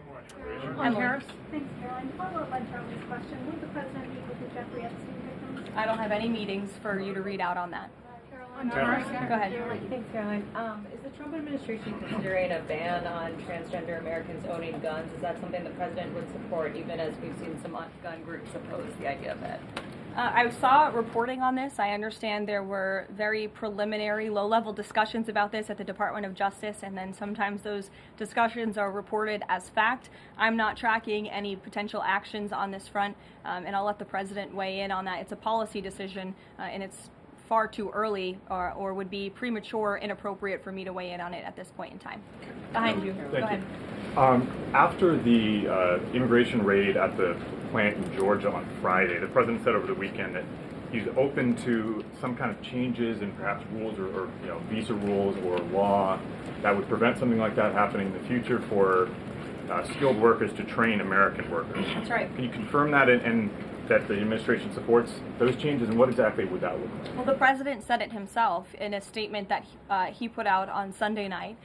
On Harris. Thanks, Caroline. Follow up on Charlie's question. Will the president meet with the Jeffrey Epstein victims? I don't have any meetings for you to read out on that. Go ahead. Thanks, Caroline. Is the Trump administration considering a ban on transgender Americans owning guns? Is that something the president would support, even as we've seen some gun groups oppose the idea of that? I saw reporting on this. I understand there were very preliminary, low-level discussions about this at the Department of Justice, and then sometimes those discussions are reported as fact. I'm not tracking any potential actions on this front, and I'll let the president weigh in on that. It's a policy decision, and it's far too early or would be premature, inappropriate for me to weigh in on it at this point in time. Behind you. Go ahead. After the immigration raid at the plant in Georgia on Friday, the president said over the weekend that he's open to some kind of changes in perhaps rules or visa rules or law that would prevent something like that happening in the future for skilled workers to train American workers. That's right. Can you confirm that and that the administration supports those changes, and what exactly would that look like? Well, the president said it himself in a statement that he put out on Sunday night,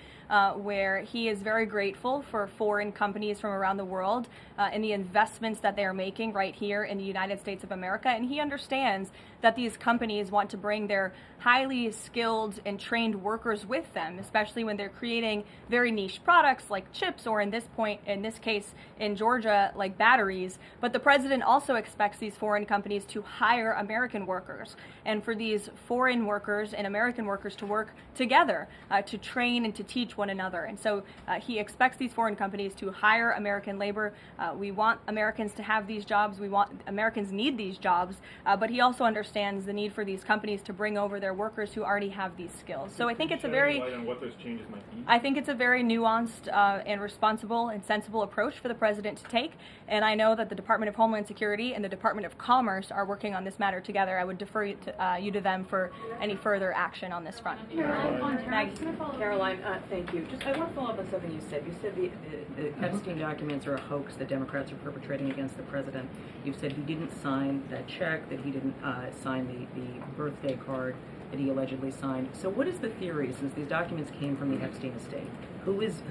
where he is very grateful for foreign companies from around the world and the investments that they are making right here in the United States of America. And he understands that these companies want to bring their highly skilled and trained workers with them, especially when they're creating very niche products like chips, or in this case in Georgia, like batteries. But the president also expects these foreign companies to hire American workers, and for these foreign workers and American workers to work together to train and to teach one another. And so he expects these foreign companies to hire American labor. We want Americans to have these jobs. Americans need these jobs, but he also understands the need for these companies to bring over their workers who already have these skills. So I think it's a very what those changes might be? I think it's a very nuanced and responsible and sensible approach for the president to take. And I know that the Department of Homeland Security and the Department of Commerce are working on this matter together. I would defer you to them for any further action on this front. Caroline, thank you. I want to follow up on something you said. You said the Epstein documents are a hoax that Democrats are perpetrating against the president. You said he didn't sign that check, that he didn't sign the birthday card that he allegedly signed. So what is the theory, since these documents came from the Epstein estate? Who is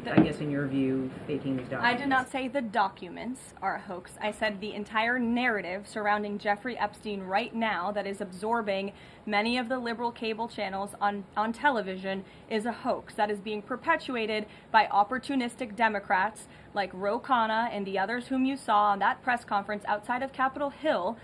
I guess in your view, faking these documents? I did not say the documents are a hoax. I said the entire narrative surrounding Jeffrey Epstein right now that is absorbing many of the liberal cable channels on television is a hoax that is being perpetuated by opportunistic Democrats like Ro Khanna and the others whom you saw on that press conference outside of Capitol Hill,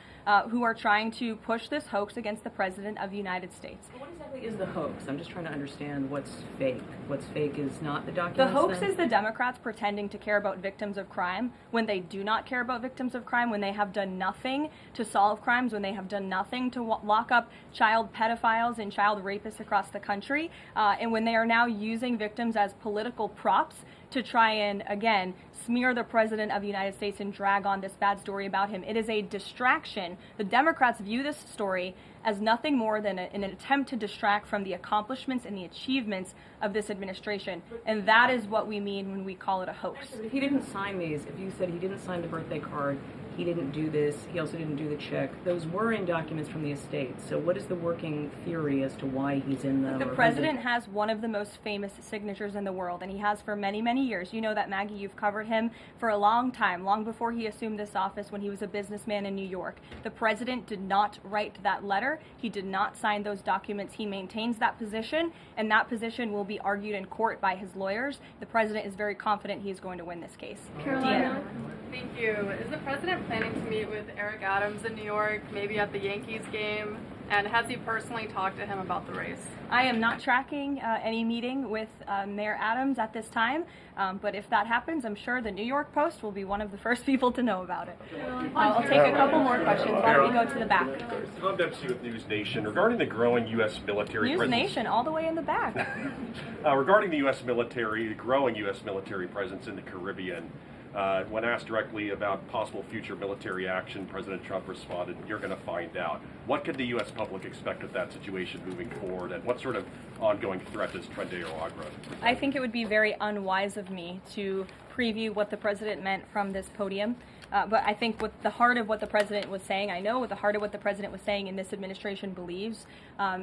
who are trying to push this hoax against the President of the United States. What exactly is the hoax? I'm just trying to understand what's fake. What's fake is not the documents. The hoax is the Democrats pretending to care about victims of crime when they do not care about victims of crime, when they have done nothing to solve crimes, when they have done nothing to lock up child pedophiles and child rapists across the country, and when they are now using victims as political props to try and, again, smear the President of the United States and drag on this bad story about him. It is a distraction. The Democrats view this story as nothing more than an attempt to distract from the accomplishments and the achievements of this administration. And that is what we mean when we call it a hoax. If he didn't sign these, if you said he didn't sign the birthday card, he didn't do this, he also didn't do the check, those were in documents from the estate. So what is the working theory as to why he's in them? The president has one of the most famous signatures in the world, and he has for many, many years. You know that, Maggie, you've covered him for a long time, long before he assumed this office when he was a businessman in New York. The president did not write that letter. He did not sign those documents. He maintains that position, and that position will be argued in court by his lawyers. The president is very confident he is going to win this case. Caroline, thank you. Is the president planning to meet with Eric Adams in New York, maybe at the Yankees game? And has he personally talked to him about the race? I am not tracking any meeting with Mayor Adams at this time, but if that happens, I'm sure the New York Post will be one of the first people to know about it. I'll take a couple more questions. Why don't we go to the back? Tom Dempsey with News Nation. Regarding the growing U.S. military News presence... Nation, all the way in the back. Regarding the U.S. military, the growing U.S. military presence in the Caribbean, when asked directly about possible future military action, President Trump responded, "You're going to find out." What could the U.S. public expect of that situation moving forward, and what sort of ongoing threat does Trendy or Agra? I think it would be very unwise of me to preview what the president meant from this podium. But I think what the heart of what the president was saying, I know what the heart of what the president was saying and this administration believes,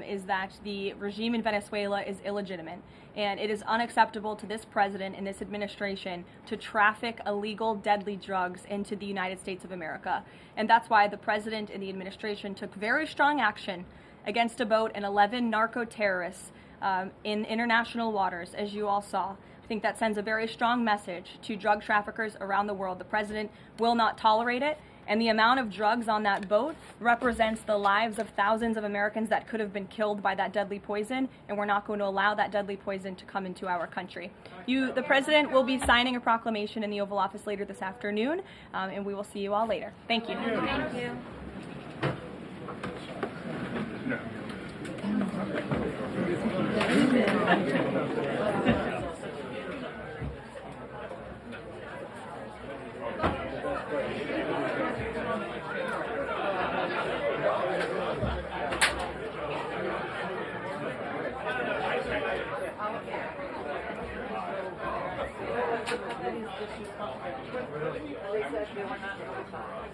is that the regime in Venezuela is illegitimate. And it is unacceptable to this president and this administration to traffic illegal, deadly drugs into the United States of America. And that's why the president and the administration took very strong action against a boat and 11 narco-terrorists in international waters, as you all saw. I think that sends a very strong message to drug traffickers around the world. The president will not tolerate it, and the amount of drugs on that boat represents the lives of thousands of Americans that could have been killed by that deadly poison, and we're not going to allow that deadly poison to come into our country. The president will be signing a proclamation in the Oval Office later this afternoon, and we will see you all later. Thank you. Thank you. They said they were not notified.